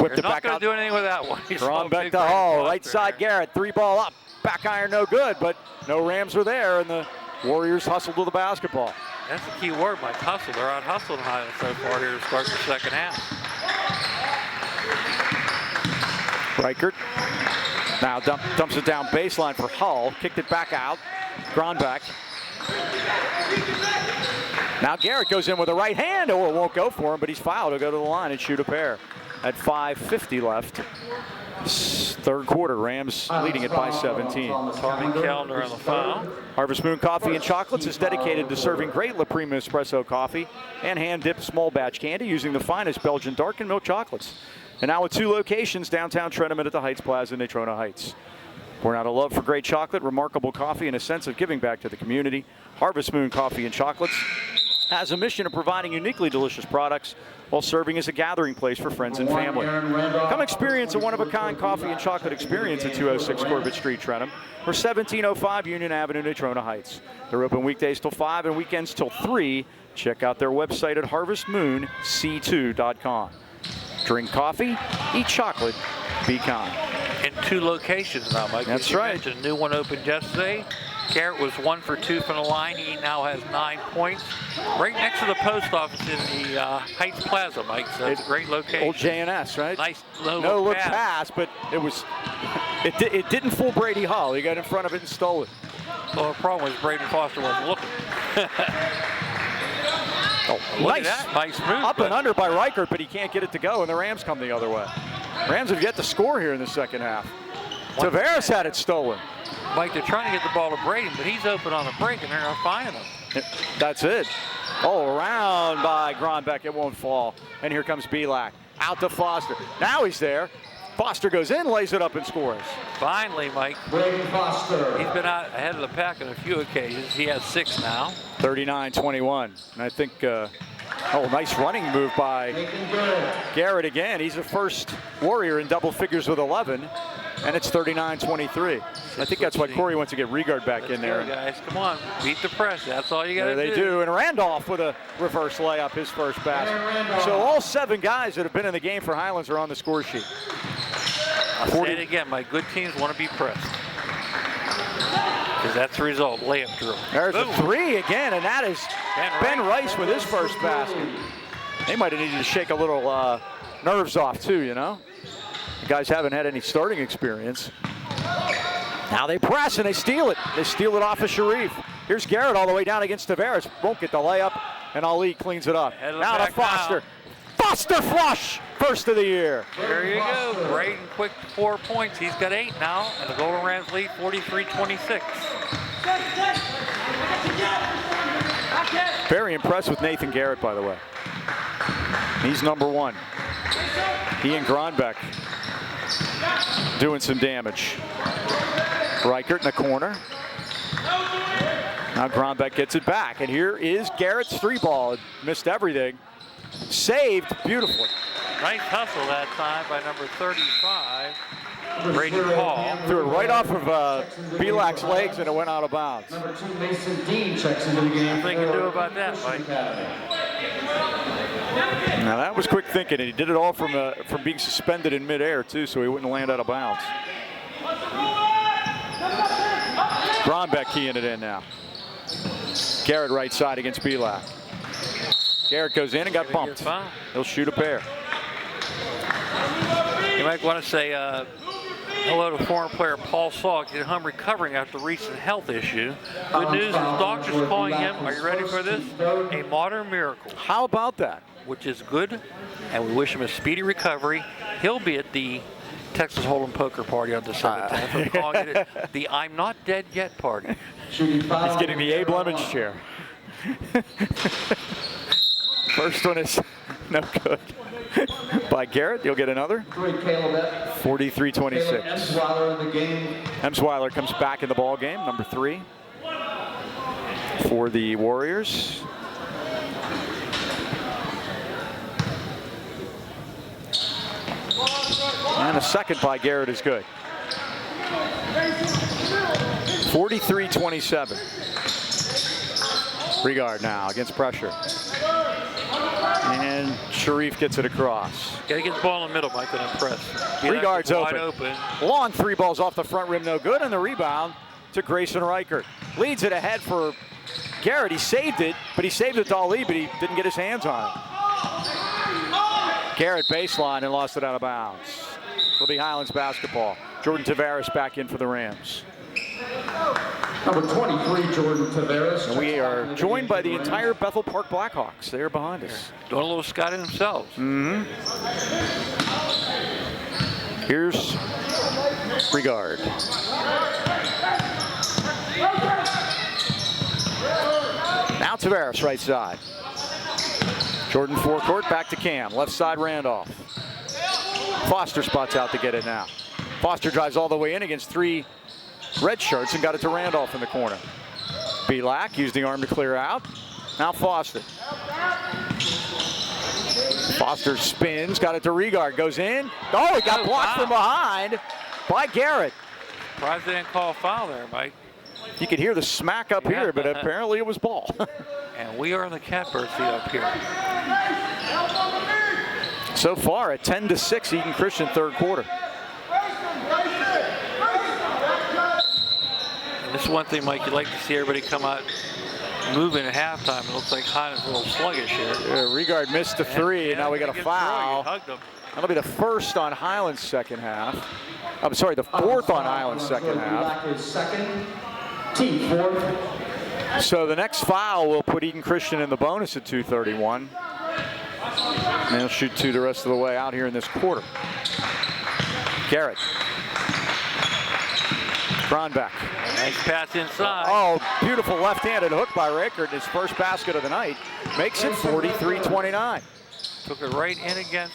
Whipped They're it not back going out. to do anything with that one. Drawn back to Hall. Right side, Garrett. 3 ball up. Back iron, no good, but no Rams were there, and the Warriors hustled to the basketball. That's the key word, Mike. Hustle. They're out hustling Highlands so far here to start the second half. Reichert now dumps it down baseline for Hull. Kicked it back out. Gronbeck. Now Garrett goes in with a right hand. Oh, it won't go for him, but he's fouled. He'll go to the line and shoot a pair. At 5:50 left. Third quarter, Rams leading it by 17. Tommy Kellner on the foul. Harvest Moon Coffee and Chocolates is dedicated to serving great La Prima Espresso coffee and hand-dipped small batch candy using the finest Belgian dark and milk chocolates. And now with 2 locations, downtown Trenton at the Heights Plaza in Natrona Heights. Born out of love for great chocolate, remarkable coffee, and a sense of giving back to the community, Harvest Moon Coffee and Chocolates has a mission of providing uniquely delicious products while serving as a gathering place for friends and family. Come experience a one-of-a-kind coffee and chocolate experience at 206 Corbett Street, Trenton, or 1705 Union Avenue, Natrona Heights. They're open weekdays till 5 and weekends till 3. Check out their website at harvestmoonc2.com. Drink coffee, eat chocolate, be kind. In 2 locations now, Mike. That's As you right. mentioned, a new one opened yesterday. Garrett was 1 for 2 from the line. He now has 9 points. Right next to the post office in the Heights Plaza, Mike. So it's a great location. Old J&S, right? Nice No low look pass. pass, but it didn't fool Brady Hall. He got in front of it and stole it. Well, the problem was Braden Foster wasn't looking. Oh, Look nice. at that. Nice move. Up and under by Reichert, but he can't get it to go, and the Rams come the other way. Rams have yet to score here in the second half. Tavares had it stolen. Mike, they're trying to get the ball to Braden, but he's open on the break, and they're not finding him. That's it. Oh, around by Gronbeck. It won't fall. And here comes Belak. Out to Foster. Now he's there. Foster goes in, lays it up, and scores. Finally, Mike. Braden Foster. He's been out ahead of the pack on a few occasions. He has 6 now. 39-21. And I think, nice running move by Garrett again. He's the first Warrior in double figures with 11. And it's 39-23. I think that's why Corey wants to get Regard back in there. Go, guys. Come on. Beat the press. That's all you got to do. There they do. And Randolph with a reverse layup, his first basket. So all 7 guys that have been in the game for Highlands are on the score sheet. I'll say it again. My good teams want to be pressed. Because that's the result. Layup drill. There's Boom. a 3 again, and that is Ben Rice with his first basket. They might have needed to shake a little nerves off too, you know? The guys haven't had any starting experience. Now they press and they steal it. They steal it off of Sharif. Here's Garrett all the way down against Tavares. Won't get the layup, and Ali cleans it up. Now to Foster. Foster flush! First of the year. There you go. Braden quick 4 points. He's got 8 now, and the Golden Rams lead 43-26. Very impressed with Nathan Garrett, by the way. He's number 1. He and Gronbeck doing some damage. Reichert in the corner. Now Gronbeck gets it back, and here is Garrett's 3-ball. Missed everything. Saved beautifully. Nice hustle that time by number 35. Braden Paul. Threw it right off of Pavlik's legs and it went out of bounds. Number 2, Mason Dean checks into the game. Nothing you can do about that, Mike. Now that was quick thinking, and he did it all from being suspended in midair too, so he wouldn't land out of bounds. Gronbeck keying it in now. Garrett right side against Pavlik. Garrett goes in and got bumped. He'll shoot a pair. You might want to say hello to former player Paul Salk, at home recovering after recent health issue. Good news is doctors calling him, are you ready for this? A modern miracle. How about that? Which is good, and we wish him a speedy recovery. He'll be at the Texas Hold'em poker party on December 10th. We're calling it the I'm Not Dead Yet party. He's getting the Abe Lemons chair. First one is no good. By Garrett, you'll get another. 43-26. Emsweiler comes back in the ball game, number 3 for the Warriors. And a second by Garrett is good. 43-27. Regard now against pressure. And Sharif gets it across. Got to get the ball in the middle, Mike, and impress. Regard's wide open. Long 3 balls off the front rim, no good, and the rebound to Grayson Reichert. Leads it ahead for Garrett. He saved it, but he saved it to Ali, but he didn't get his hands on it. Garrett baseline and lost it out of bounds. It'll be Highlands basketball. Jordan Tavares back in for the Rams. Number 23, Jordan Tavares. And we are joined by the entire Bethel Park Blackhawks. They are behind us. Doing a little scouting themselves. Here's Regard. Now Tavares right side. Jordan forecourt, back to Cam. Left side Randolph. Foster spots out to get it now. Foster drives all the way in against 3 red shirts and got it to Randolph in the corner. Pavlik used the arm to clear out. Now Foster. Foster spins, got it to Regard, goes in. Oh, he got blocked from behind by Garrett. Surprised they didn't call a foul there, Mike. You could hear the smack up here, but apparently it was ball. And we are in the catbird seat up here. So far at 10-6, Eden Christian third quarter. And this is one thing, Mike, you'd like to see everybody come out moving at halftime. It looks like Highland's a little sluggish here. Yeah, Regard missed the 3, and now we got a foul. That'll be the first on Highland's second half. I'm sorry, the 4th on Highland's second half. Team 4th. So the next foul will put Eden Christian in the bonus at 2:31. And they'll shoot 2 the rest of the way out here in this quarter. Garrett. Gronbeck. Nice pass inside. Oh, beautiful left-handed hook by Reichert. His first basket of the night. Makes it 43-29. Took it right in against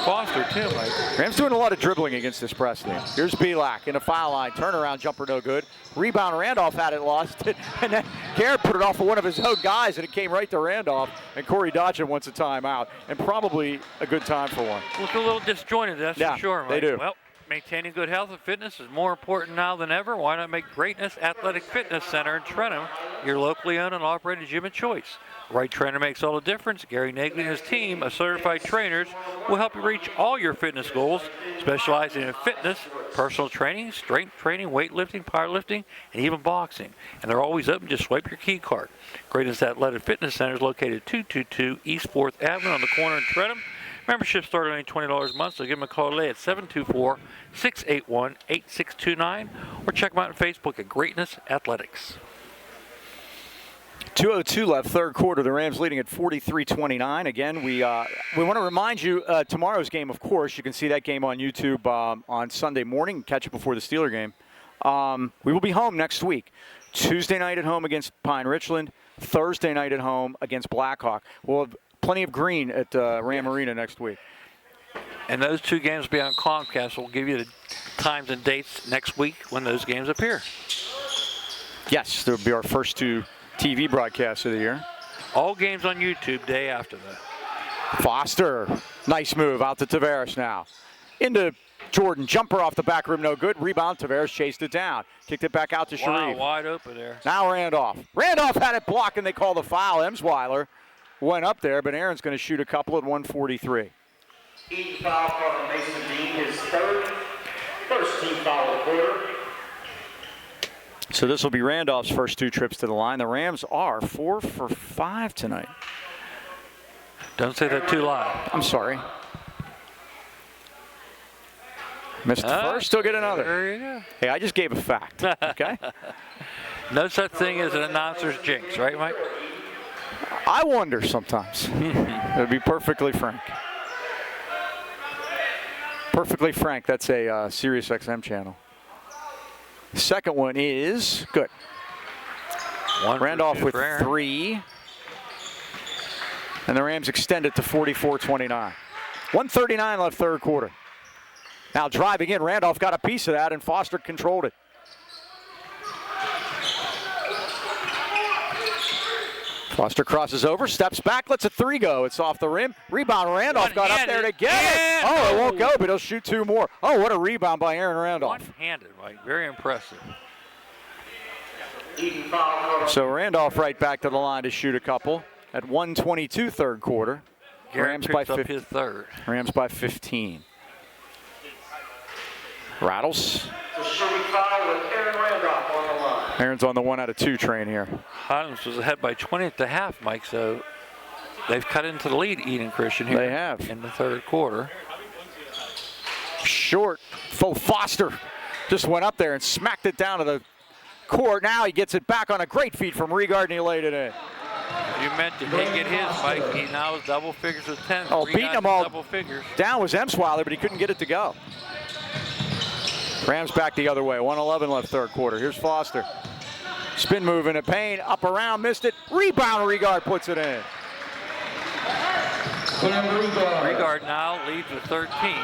Foster, too, Mike. Rams doing a lot of dribbling against this press team. Here's Pavlik in a foul line. Turnaround jumper, no good. Rebound, Randolph had it, lost it. And then Garrett put it off of one of his own guys, and it came right to Randolph. And Corey Dodgen wants a timeout. And probably a good time for one. Look a little disjointed, that's for sure, Mike. They do. Well, maintaining good health and fitness is more important now than ever. Why not make Greatness Athletic Fitness Center in Trenton your locally owned and operated gym of choice? The right trainer makes all the difference. Gary Nagley and his team of certified trainers will help you reach all your fitness goals, specializing in fitness, personal training, strength training, weightlifting, powerlifting, and even boxing. And they're always open. Just swipe your key card. Greatness Athletic Fitness Center is located at 222 East 4th Avenue on the corner in Trenton. Membership starts at only $20 a month, so give them a call today at 724-681-8629 or check them out on Facebook at Greatness Athletics. 2:02 left, third quarter. The Rams leading at 43-29. Again, we want to remind you tomorrow's game, of course. You can see that game on YouTube on Sunday morning. Catch it before the Steeler game. We will be home next week. Tuesday night at home against Pine Richland. Thursday night at home against Blackhawk. We'll have plenty of green at Ram Arena next week. And those 2 games will be on Comcast. We'll give you the times and dates next week when those games appear. Yes, there will be our first 2 TV broadcasts of the year. All games on YouTube day after that. Foster, nice move out to Tavares now. Into Jordan, jumper off the back rim, no good. Rebound, Tavares chased it down. Kicked it back out to Sharif. Wow, wide open there. Now Randolph. Randolph had it blocked, and they call the foul. Emsweiler went up there, but Aaron's going to shoot a couple at 1:43. Eaton foul for Mason Dean, his first team foul of the quarter. So this will be Randolph's first 2 trips to the line. The Rams are 4 for 5 tonight. Don't say that too loud. I'm sorry. Missed the first, still get another. There you go. Hey, I just gave a fact, okay? No such thing as an announcer's jinx, right, Mike? I wonder sometimes. To be perfectly frank. Perfectly frank, that's a Sirius XM channel. Second one is good. Randolph with 3. And the Rams extend it to 44-29. 1:39 left third quarter. Now driving in, Randolph got a piece of that, and Foster controlled it. Foster crosses over, steps back, lets a 3 go. It's off the rim. Rebound, Randolph got up there to get it. Oh, it won't go, but he'll shoot 2 more. Oh, what a rebound by Aaron Randolph. One-handed, Mike. Very impressive. So Randolph right back to the line to shoot a couple at 1:22 third quarter. Rams by 15. His third. Rams by 15. Rattles. Aaron's on the 1 out of 2 train here. Highlands was ahead by 20 at the half, Mike, so they've cut into the lead, Eden Christian here. They have. In the third quarter. Short. Foster just went up there and smacked it down to the court. Now he gets it back on a great feed from Regard, and he laid it in. You mentioned he get his, Mike. He now is double figures with 10. Oh, beating them all double figures. Down was Emsweiler, but he couldn't get it to go. Rams back the other way. 1:11 left third quarter. Here's Foster. Spin move in the paint. Up around, missed it. Rebound, Regard puts it in. Regard now leads with 13.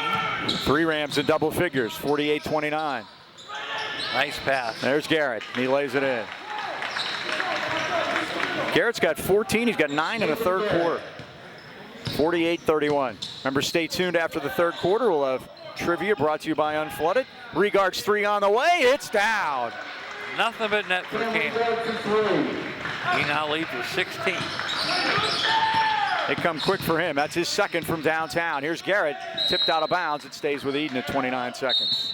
3 Rams in double figures. 48-29. Nice pass. There's Garrett. And he lays it in. Garrett's got 14. He's got 9 in the third quarter. 48-31. Remember, stay tuned after the third quarter. We'll have trivia brought to you by Unflooded. Regard's 3 on the way. It's down. Nothing but net for Cam. He now leads with 16. They come quick for him. That's his second from downtown. Here's Garrett. Tipped out of bounds. It stays with Eden at 29 seconds.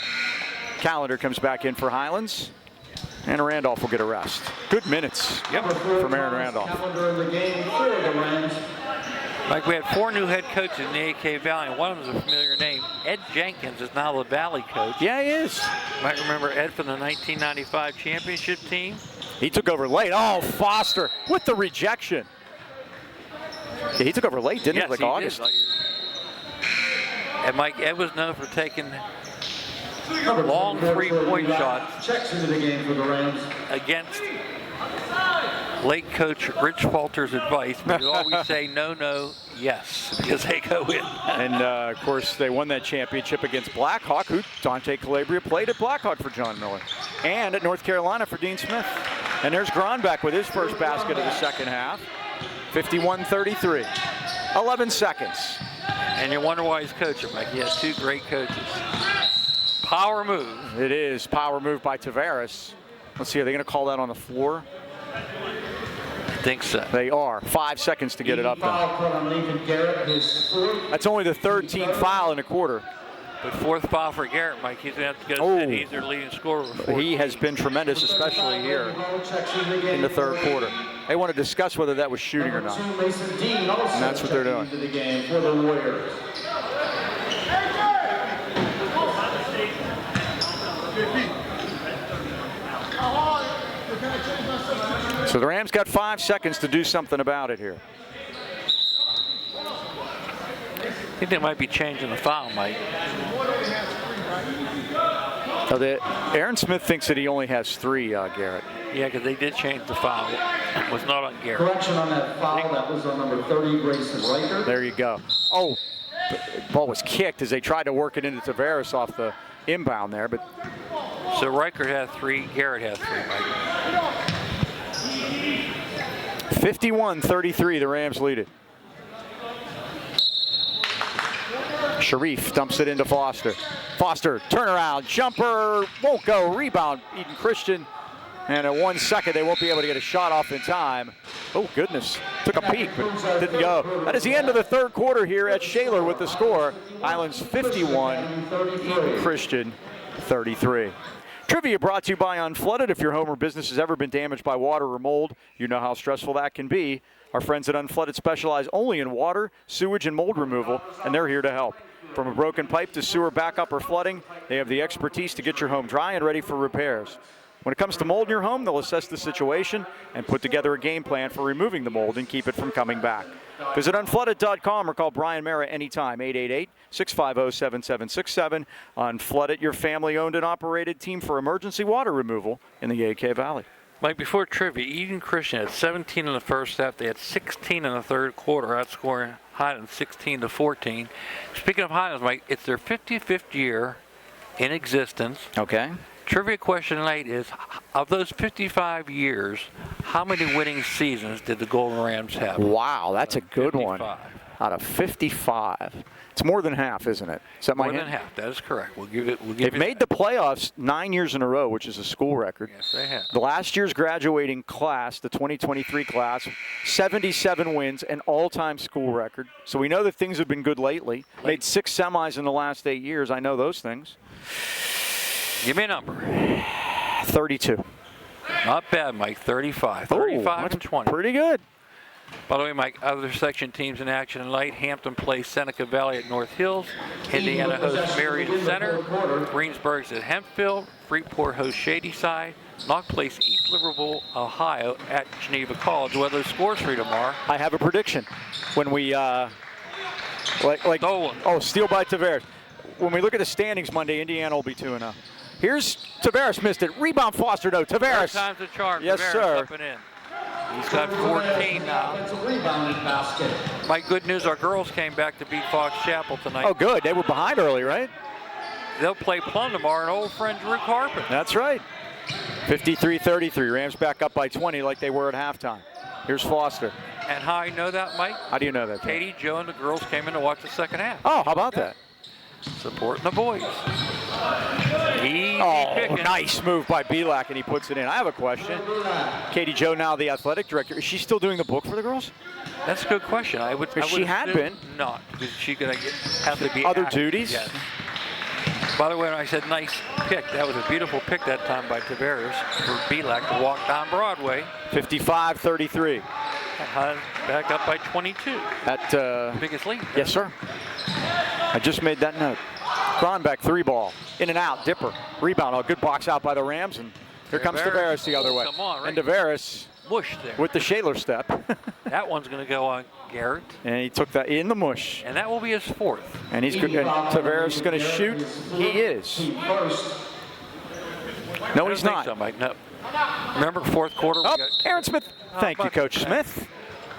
Callender comes back in for Highlands. And Randolph will get a rest. Good minutes from Aaron Randolph. Mike, we had 4 new head coaches in the AK Valley, and one of them is a familiar name. Ed Jenkins is now the Valley coach. Yeah, he is. You might remember Ed from the 1995 championship team. He took over late. Oh, Foster with the rejection. Yeah, he took over late, didn't he? Like August. Did. And Mike, Ed was known for taking long 3-point shots Checks into the game for the Rams. against late coach Rich Falter's advice, but you always say no, no, yes, because they go in. And, of course, they won that championship against Blackhawk, who Dante Calabria played at Blackhawk for John Miller, and at North Carolina for Dean Smith. And there's Gronbeck with his first basket of the second half. 51-33. 11 seconds. And you wonder why he's coaching, Mike. He has 2 great coaches. Power move. It is. Power move by Tavares. Let's see, are they going to call that on the floor? I think so. They are. 5 seconds to get it up now. That's only the 3rd team foul in a quarter. But 4th foul for Garrett, Mike. He's going to have to go sit. He's their leading scorer. He has been tremendous, especially here in the third quarter. They want to discuss whether that was shooting or not. And that's what they're doing. So the Rams got 5 seconds to do something about it here. I think they might be changing the foul, Mike. So Aaron Smith thinks that he only has 3, Garrett. Yeah, because they did change the foul. It was not on Garrett. Correction on that foul. That was on number 30, Grayson Riker. There you go. Oh, the ball was kicked as they tried to work it into Tavares off the inbound there. But so Riker had 3, Garrett had 3, Mike. 51-33, the Rams lead it. Sharif dumps it into Foster. Foster, turnaround, jumper, won't go, rebound, Eden Christian. And in 1 second, they won't be able to get a shot off in time. Oh, goodness. Took a peek, but didn't go. That is the end of the third quarter here at Shaler with the score. Highlands 51, Eden Christian 33. Trivia brought to you by Unflooded. If your home or business has ever been damaged by water or mold, you know how stressful that can be. Our friends at Unflooded specialize only in water, sewage, and mold removal, and they're here to help. From a broken pipe to sewer backup or flooding, they have the expertise to get your home dry and ready for repairs. When it comes to mold in your home, they'll assess the situation and put together a game plan for removing the mold and keep it from coming back. Visit unflooded.com or call Brian Mara anytime, 888-650-7767. Unflooded, your family-owned and operated team for emergency water removal in the AK Valley. Mike, before trivia, Eden Christian had 17 in the first half. They had 16 in the third quarter, outscoring Highlands 16-14. Speaking of Highlands, Mike, it's their 55th year in existence. Okay. Trivia question tonight is, of those 55 years, how many winning seasons did the Golden Rams have? Wow, that's a good 55. one. Out of 55. It's more than half, isn't it? Is that More my than hint? half. That is correct. We'll give it. They've made the playoffs 9 years in a row, which is a school record. Yes, they have. The last year's graduating class, the 2023 class, 77 wins, an all-time school record. So we know that things have been good lately. Made 6 semis in the last 8 years. I know those things. Give me a number. 32. Not bad, Mike. 35. 35 and 20. Pretty good. By the way, Mike, other section teams in action tonight. Hampton plays Seneca Valley at North Hills. Indiana hosts Marion Center. Greensburg's at Hempfield. Freeport hosts Shadyside. Knox plays East Liverpool, Ohio at Geneva College. What are those scores for you tomorrow? I have a prediction. When we, steal by Tavares. When we look at the standings Monday, Indiana will be 2-0. Here's Tavares, missed it. Rebound Foster, no. Tavares. Third time's the charm. Yes, Tavares sir. Up and in. He's got 14 now. It's a rebounded basket. Mike, good news, our girls came back to beat Fox Chapel tonight. Oh, good. They were behind early, right? They'll play Plum tomorrow, and old friend Drew Carpenter. That's right. 53-33. Rams back up by 20 like they were at halftime. Here's Foster. And how I know that, Mike? How do you know that? Katie, Joe, and the girls came in to watch the second half. Oh, how about that? Supporting the boys. Easy picking. Nice move by Belak, and he puts it in. I have a question. Katie Joe, now the athletic director, is she still doing the book for the girls? That's a good question. I would she had assume been. Not, because she's going to have to be Other active. duties? Yes. By the way, when I said nice pick, that was a beautiful pick that time by Tavares for Belak to walk down Broadway. 55-33. Back up by 22. At Biggest lead. yes, sir. I just made that note. Cronbeck, 3-ball. In and out, Dipper. Rebound. Oh, good box out by the Rams. And here comes Tavares the other way. Come on, right? And Tavares Mush there. with the Shaler step. That one's going to go on Garrett. And he took that in the mush. And that will be his fourth. And he's good. And Tavares is going to shoot. He is. No, he's not. So, Mike. No. Remember, fourth quarter. Oh, Aaron Smith. Thank you, Coach Smith.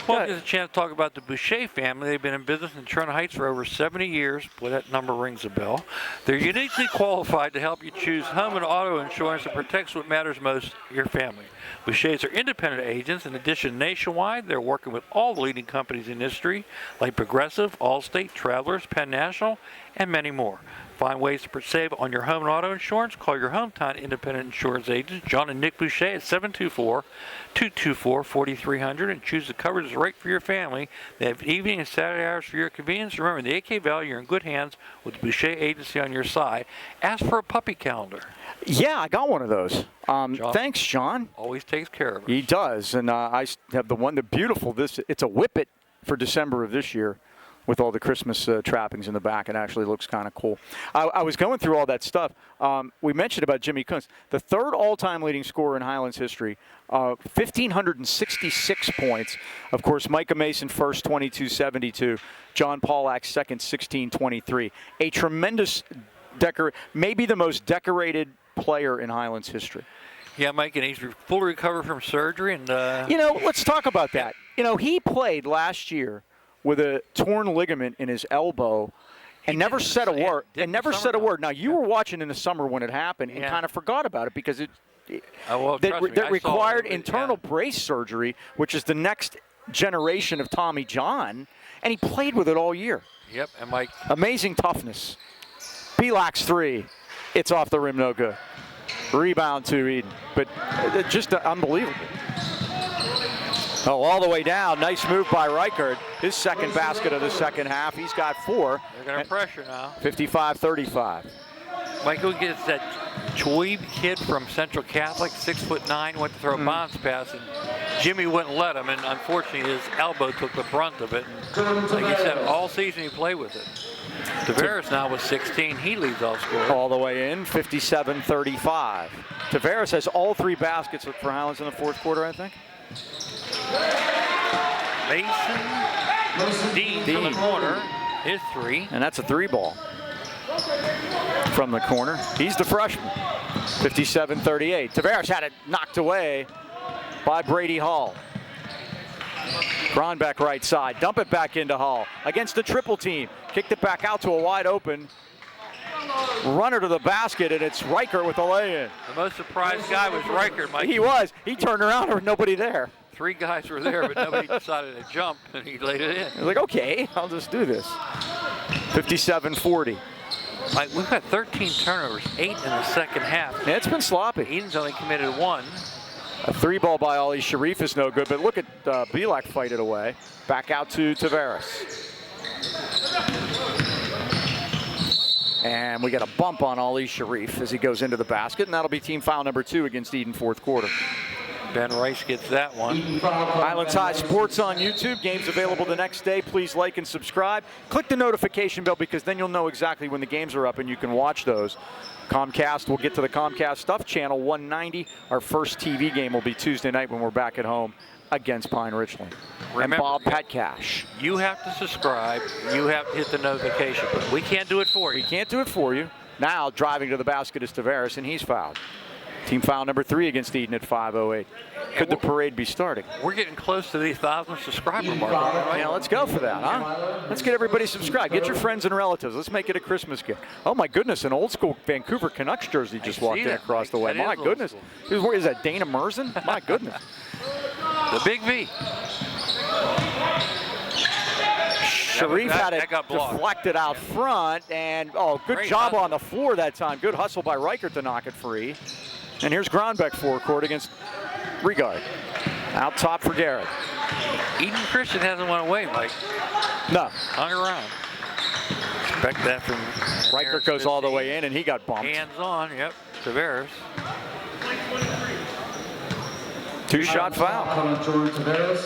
Well, there's a chance to talk about the Boucher family. They've been in business in Turner Heights for over 70 years. Boy, that number rings a bell. They're uniquely qualified to help you choose home and auto insurance that protects what matters most, your family. Bouchers are independent agents. In addition, nationwide, they're working with all the leading companies in the industry, like Progressive, Allstate, Travelers, Penn National, and many more. Find ways to save on your home and auto insurance. Call your hometown independent insurance agents, John and Nick Boucher, at 724-224-4300, and choose the coverage that's right for your family. They have evening and Saturday hours for your convenience. Remember, in the AK Valley, you're in good hands with the Boucher agency on your side. Ask for a puppy calendar. Yeah, I got one of those. Thanks, John. Always takes care of it. He does. And I have the one, the beautiful, it's a Whippet for December of this year, with all the Christmas trappings in the back. It actually looks kind of cool. I was going through all that stuff. We mentioned about Jimmy Kuntz, the third all-time leading scorer in Highlands history, 1,566 points. Of course, Micah Mason first, 2272. John Pollack second, 1623. A tremendous maybe the most decorated player in Highlands history. Yeah, Mike, and he's fully recovered from surgery. And let's talk about that. He played last year with a torn ligament in his elbow, and never said a word. Now, you were watching in the summer when it happened and kind of forgot about it because it required internal brace surgery, which is the next generation of Tommy John, and he played with it all year. Yep, and Mike. Amazing toughness. Pavlik's three. It's off the rim, no good. Rebound to Eden, but just unbelievable. Oh, all the way down. Nice move by Reichert. His second basket of the second half. He's got 4. They're going to pressure now. 55-35. Michael gets that Choi kid from Central Catholic, 6'9", went to throw a bounce pass, and Jimmy wouldn't let him, and unfortunately his elbow took the brunt of it. And like you said, all season he played with it. Tavares now with 16, he leads all scorers. All the way in, 57-35. Tavares has all 3 baskets for Highlands in the fourth quarter, I think. Mason Dean from the corner, his 3. And that's a 3-ball from the corner. He's the freshman. 57-38. Tavares had it knocked away by Brady Hall. Gronbeck right side. Dump it back into Hall. Against the triple team. Kicked it back out to a wide open runner to the basket, and it's Reichert with the lay-in. The most surprised guy was Reichert, Mike. He was. He turned around, there was nobody there. 3 guys were there, but nobody decided to jump, and he laid it in. He was like, okay, I'll just do this. 57-40. Mike, we've got 13 turnovers, 8 in the second half. Yeah, it's been sloppy. Eden's only committed 1. A 3-ball by Ali Sharif is no good, but look at Pavlik fight it away. Back out to Tavares. And we got a bump on Ali Sharif as he goes into the basket, and that'll be team foul number 2 against Eden fourth quarter. Ben Rice gets that one. Highlands High Sports on YouTube. Games available the next day. Please like and subscribe. Click the notification bell because then you'll know exactly when the games are up and you can watch those. Comcast, we'll get to the Comcast stuff. Channel 190. Our first TV game will be Tuesday night when we're back at home against Pine Richland. Remember, and Bob Petcash. You have to subscribe. You have to hit the notification. We can't do it for you. We can't do it for you. Now driving to the basket is Tavares, and he's fouled. Team foul number 3 against Eden at 5:08. Could the parade be starting? We're getting close to the 1,000 subscriber mark. Right? Yeah, let's go for that, huh? Let's get everybody subscribed. Get your friends and relatives. Let's make it a Christmas gift. Oh my goodness, an old school Vancouver Canucks jersey just walked in across the way. My goodness. Is that Dana Merzen? My goodness. The Big V. Sharif had it deflected out front, and good job on the floor that time. Good hustle by Reichert to knock it free. And here's Gronbeck forecourt against Regard. Out top for Garrett. Eden Christian hasn't went away, Mike. No. Hung around. Expect that from Reichert goes all the way in, and he got bumped. Hands on, yep. Tavares. 2-shot foul.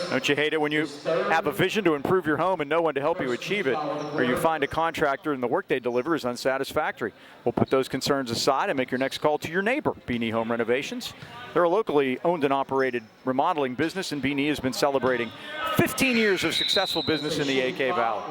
Don't you hate it when you have a vision to improve your home and no one to help you achieve it, or you find a contractor and the work they deliver is unsatisfactory? We'll put those concerns aside and make your next call to your neighbor, Beanie Home Renovations. They're a locally owned and operated remodeling business, and Beanie has been celebrating 15 years of successful business in the AK Valley.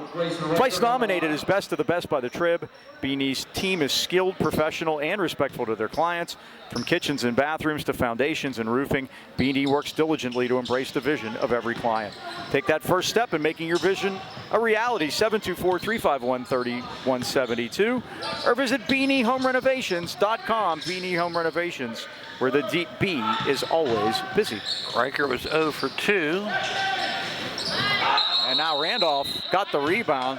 Twice nominated as Best of the Best by the Trib, Beanie's team is skilled, professional, and respectful to their clients. From kitchens and bathrooms to foundations and roofing, Beanie works diligently to embrace the vision of every client. Take that first step in making your vision a reality. 724-351-3172 or visit BeanieHomeRenovations.com. Beanie Home Renovations, where the deep B is always busy. Reichert was 0 for 2. And now Randolph got the rebound.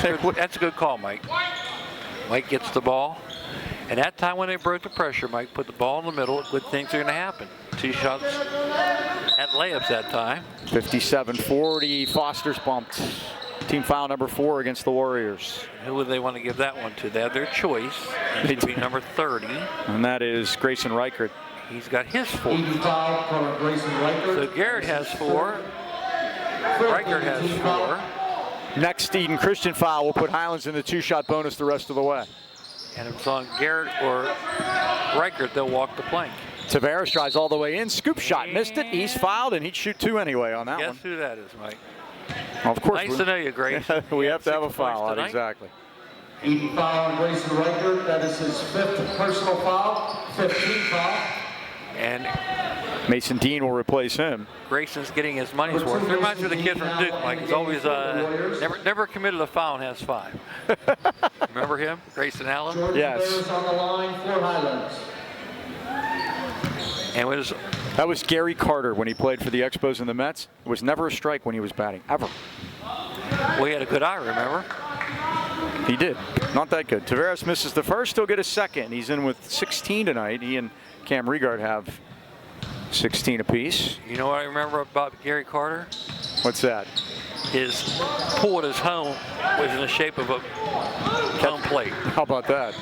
That's a good call, Mike. Mike gets the ball. And that time when they broke the pressure, Mike put the ball in the middle, good things are going to happen. 2 shots at layups that time. 57-40, Foster's bumped. Team foul number 4 against the Warriors. Who would they want to give that one to? They have their choice. It would be number 30. And that is Grayson Reichert. He's got his 4. So Garrett has 4. Reichert has 4. Next Eden Christian foul will put Highlands in the 2-shot bonus the rest of the way. And if it's on Garrett or Reichert, they'll walk the plank. Tavares tries all the way in. Scoop shot. Missed it. He's fouled, and he'd shoot 2 anyway on that one. Guess who that is, Mike? Well, of course. Nice to know you, Grace. We have to have a foul out, exactly. Eden foul on Grayson Reichert. That is his 5th personal foul, 15th foul. And Mason Dean will replace him. Grayson's getting his money's worth. It reminds me of the kid from Duke, Mike. He's always never committed a foul and has 5. Remember him, Grayson Allen? Yes. On the line for Highlands. And it was That was Gary Carter when he played for the Expos and the Mets. It was never a strike when he was batting, ever. Well, he had a good eye, remember? He did. Not that good. Taveras misses the first. He'll get a second. He's in with 16 tonight. He and Cam Regard have 16 apiece. You know what I remember about Gary Carter? What's that? His pool at his home was in the shape of a home plate. How about that?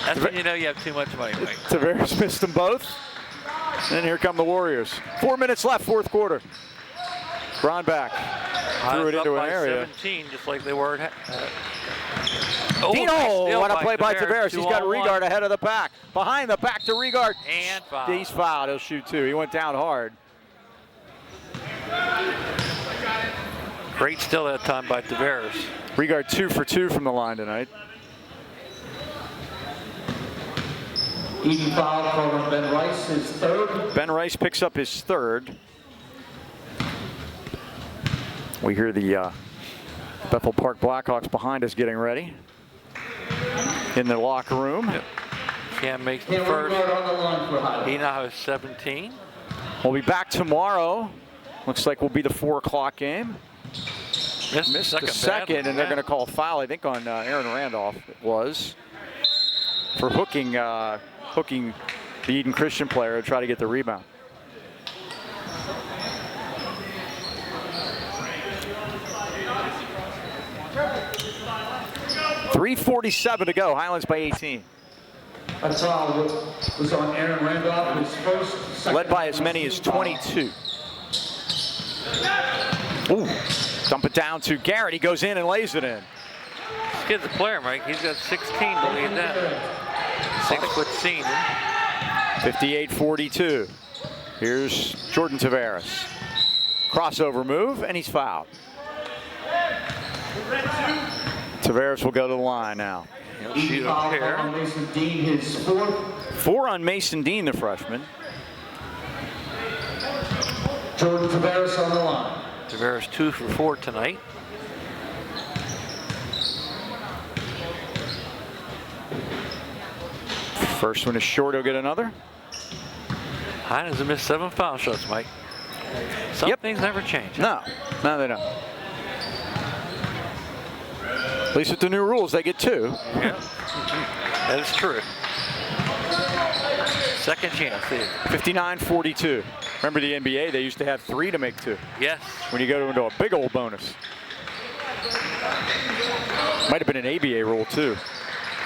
That's when you know you have too much money, Mike. Taveras missed them both. And here come the Warriors. 4 minutes left, fourth quarter. Brownback threw it into an area. 17, just like they were at Dino, what a play by Taveras. Taveras. He's got Regard ahead of the pack. Behind the pack to Regard. And foul. He's fouled. He'll shoot two. He went down hard. Great steal that time by Taveras. Regard 2 for 2 from the line tonight. Eating foul called on Ben Rice, his third. Ben Rice picks up his third. We hear the Bethel Park Blackhawks behind us getting ready in the locker room. Yep. Cam makes the Cam first. Regard on the line for Highlands. He now has 17. We'll be back tomorrow. Looks like we'll be the 4 o'clock game. Missed the second, and they're going to call a foul, I think, on Aaron Randolph. It was for hooking the Eden Christian player to try to get the rebound. .347 to go. Highlands by 18. That foul was on Aaron Randolph, his first. Second, Led by as many as 22. Ooh. Dump it down to Garrett. He goes in and lays it in. This kid's a player, Mike. He's got 16 to lead that. 6-foot senior. 58-42. Here's Jordan Taveras. Crossover move, and he's fouled. Taveras will go to the line now. He'll shoot a pair. On Mason Dean, his fourth. 4 on Mason Dean, the freshman. Jordan Taveras on the line. Taveras 2 for 4 tonight. First one is short, he'll get another. Highlands have missed 7 foul shots, Mike. Some things never change. No, they don't. At least with the new rules, they get 2. Yeah, that is true. Second chance. 59-42. Remember the NBA, they used to have 3 to make 2. Yes. When you go into a big old bonus. Might have been an ABA rule too.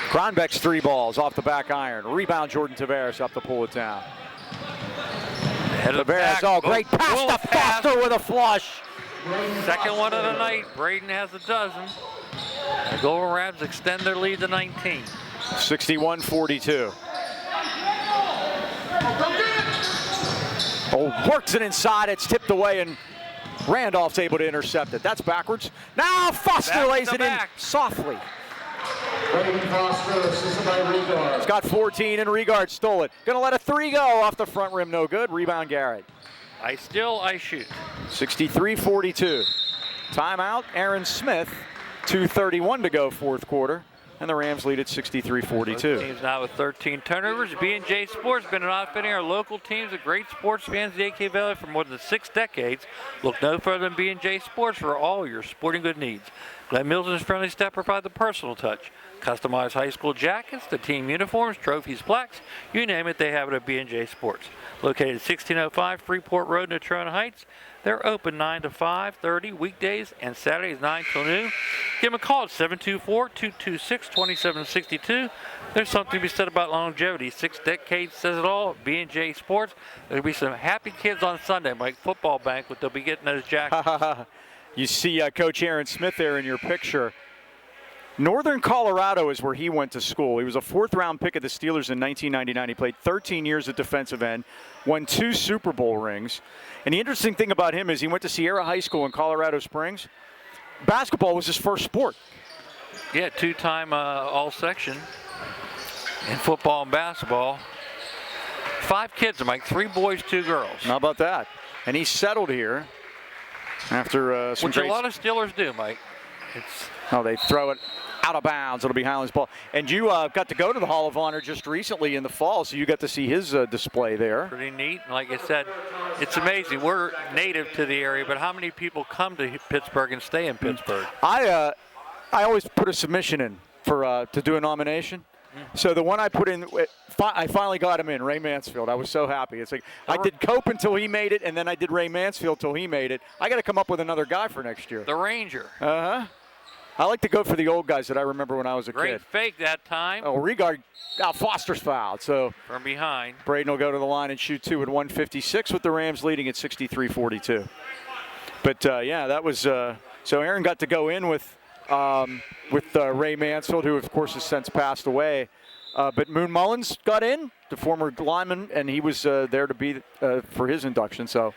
Kronbeck's 3 balls off the back iron. Rebound Jordan Taveras up to pull it down. Taveras, oh, great pass to Foster with a flush. Second one of the night. Braden has a dozen. The Golden Rams extend their lead to 19. 61-42. Oh, works it inside. It's tipped away, and Randolph's able to intercept it. That's backwards. Now Foster lays it in softly. Braden Foster, assisted by Regard. He's got 14, and Regard stole it. Gonna let a 3 go off the front rim. No good. Rebound Garrett. I shoot. 63-42. Timeout. Aaron Smith. 2:31 to go, fourth quarter. And the Rams lead at 63-42. Teams now with 13 turnovers. B&J Sports been an outfitting our local teams of great sports fans in the AK Valley for more than 6 decades. Look no further than B&J Sports for all your sporting good needs. Glenn Milton's friendly step provide the personal touch. Customized high school jackets, the team uniforms, trophies, plaques, you name it, they have it at B&J Sports. Located at 1605 Freeport Road, Natrona Heights. They're open 9 to 5:30 weekdays and Saturdays 9 till noon. Give them a call at 724-226-2762. There's something to be said about longevity. 6 decades says it all. B&J Sports. There'll be some happy kids on Sunday, Mike. Football banquet. They'll be getting those jackets. You see Coach Aaron Smith there in your picture. Northern Colorado is where he went to school. He was a 4th-round pick of the Steelers in 1999. He played 13 years at defensive end, won 2 Super Bowl rings. And the interesting thing about him is he went to Sierra High School in Colorado Springs. Basketball was his first sport. Yeah, 2-time all-section in football and basketball. 5 kids, Mike. 3 boys, 2 girls. How about that? And he settled here after some Which a lot of Steelers do, Mike. Oh, they throw it out of bounds. It'll be Highlands ball. And you got to go to the Hall of Honor just recently in the fall, so you got to see his display there. Pretty neat. And like I said, it's amazing. We're native to the area, but how many people come to Pittsburgh and stay in Pittsburgh? I always put a submission in for to do a nomination. So the one I put in, I finally got him in, Ray Mansfield. I was so happy. It's like I did Cope until he made it, and then I did Ray Mansfield until he made it. I got to come up with another guy for next year. The Ranger. Uh-huh. I like to go for the old guys that I remember when I was a kid. Great fake that time. Oh, Foster's fouled. So from behind. Braden will go to the line and shoot two at 156 with the Rams leading at 63-42. But, yeah, that was so Aaron got to go in with Ray Mansfield, who, of course, has since passed away. But Moon Mullins got in, the former lineman, and he was there to be for his induction. So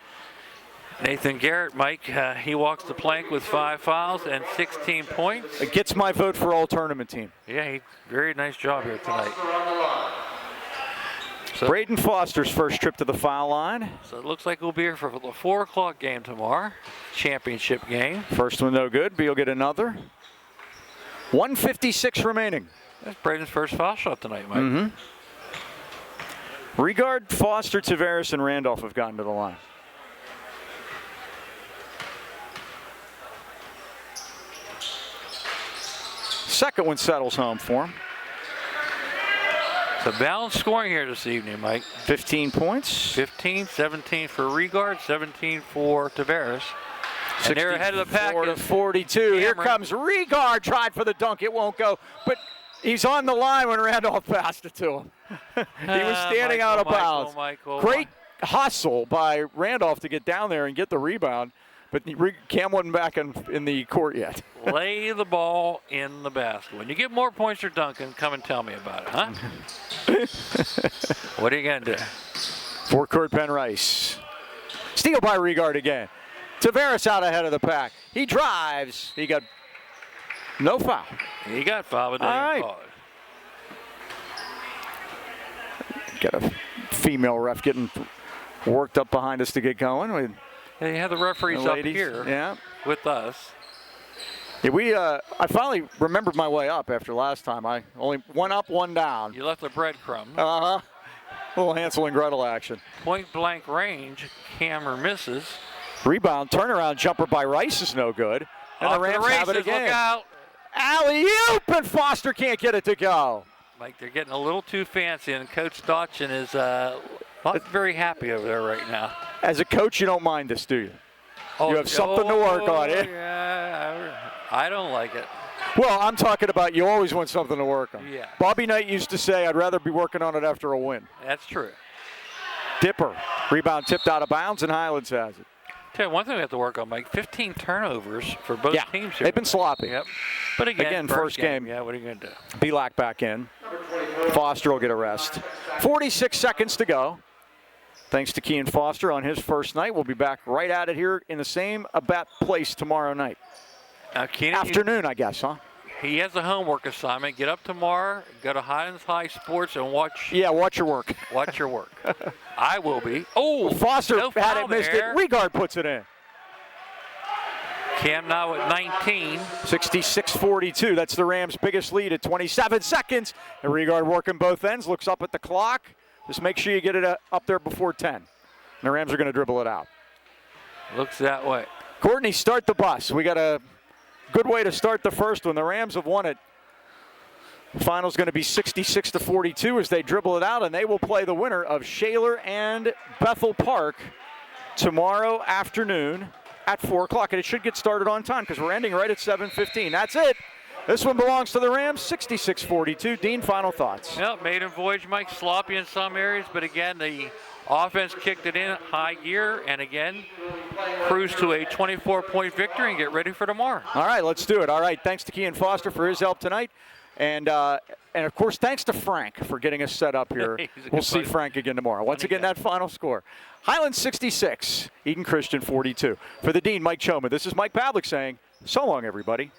Nathan Garrett, Mike, he walks the plank with 5 fouls and 16 points. It gets my vote for all-tournament team. Yeah, very nice job here tonight. So, Braden Foster's first trip to the foul line. So it looks like we'll be here for the 4 o'clock game tomorrow, championship game. First one no good, but you'll get another. 1:56 remaining. That's Braden's first foul shot tonight, Mike. Mm-hmm. Regard, Foster, Tavares, and Randolph have gotten to the line. Second one settles home for him. So balanced scoring here this evening, Mike. 15 points. 15, 17 for Regard, 17 for Tavares. And they're ahead of the pack. 42. Here comes Regard. Tried for the dunk. It won't go. But he's on the line when Randolph passed it to him. He was standing out of bounds. Great hustle by Randolph to get down there and get the rebound. But Cam wasn't back in the court yet. Lay the ball in the basket. When you get more points for Duncan, come and tell me about it, huh? What are you going to do? Forecourt Ben Rice. Steal by Regard again. Tavares out ahead of the pack. He drives. He got no foul. He got fouled, but didn't call it. Got a female ref getting worked up behind us to get going. They have the referees up here with us. Yeah, I finally remembered my way up after last time. I only one up, one down. You left the breadcrumb. Uh-huh. A little Hansel and Gretel action. Point blank range. Hammer misses. Rebound, turnaround jumper by Rice is no good. And the Rams have it again. Look out. Alley-oop, and Foster can't get it to go. Mike, they're getting a little too fancy, and Coach Dodson is not very happy over there right now. As a coach, you don't mind this, do you? You have something to work on. Yeah, I don't like it. Well, I'm talking about you always want something to work on. Yeah. Bobby Knight used to say, I'd rather be working on it after a win. That's true. Dipper. Rebound tipped out of bounds, and Highlands has it. Tell you one thing we have to work on, Mike. 15 turnovers for both teams here. They've been sloppy. Yep. But again first game. Yeah, what are you going to do? Pavlik back in. Foster will get a rest. 46 seconds to go. Thanks to Kean Foster on his first night. We'll be back right at it here in the same about place tomorrow night. Afternoon, I guess, huh? He has a homework assignment. Get up tomorrow, go to Highlands High Sports and watch. Yeah, watch your work. Watch your work. I will be. Oh, Foster had it missed it. Regard puts it in. Cam now at 19. 66-42. That's the Rams' biggest lead at 27 seconds. And Regard working both ends. Looks up at the clock. Just make sure you get it up there before 10. And the Rams are going to dribble it out. Looks that way. Courtney, start the bus. We got a good way to start the first one. The Rams have won it. The final's going to be 66-42 as they dribble it out, and they will play the winner of Shaler and Bethel Park tomorrow afternoon at 4 o'clock. And it should get started on time because we're ending right at 7:15. That's it. This one belongs to the Rams, 66-42. Dean, final thoughts? Yep, maiden voyage, Mike, sloppy in some areas, but again, the offense kicked it in high gear, and again, cruise to a 24-point victory and get ready for tomorrow. All right, let's do it. All right, thanks to Kean Foster for his help tonight. And of course, thanks to Frank for getting us set up here. We'll see Frank again tomorrow. Once again, that final score. Highlands 66, Eden Christian 42. For the Dean, Mike Choma, this is Mike Pavlik saying, so long, everybody.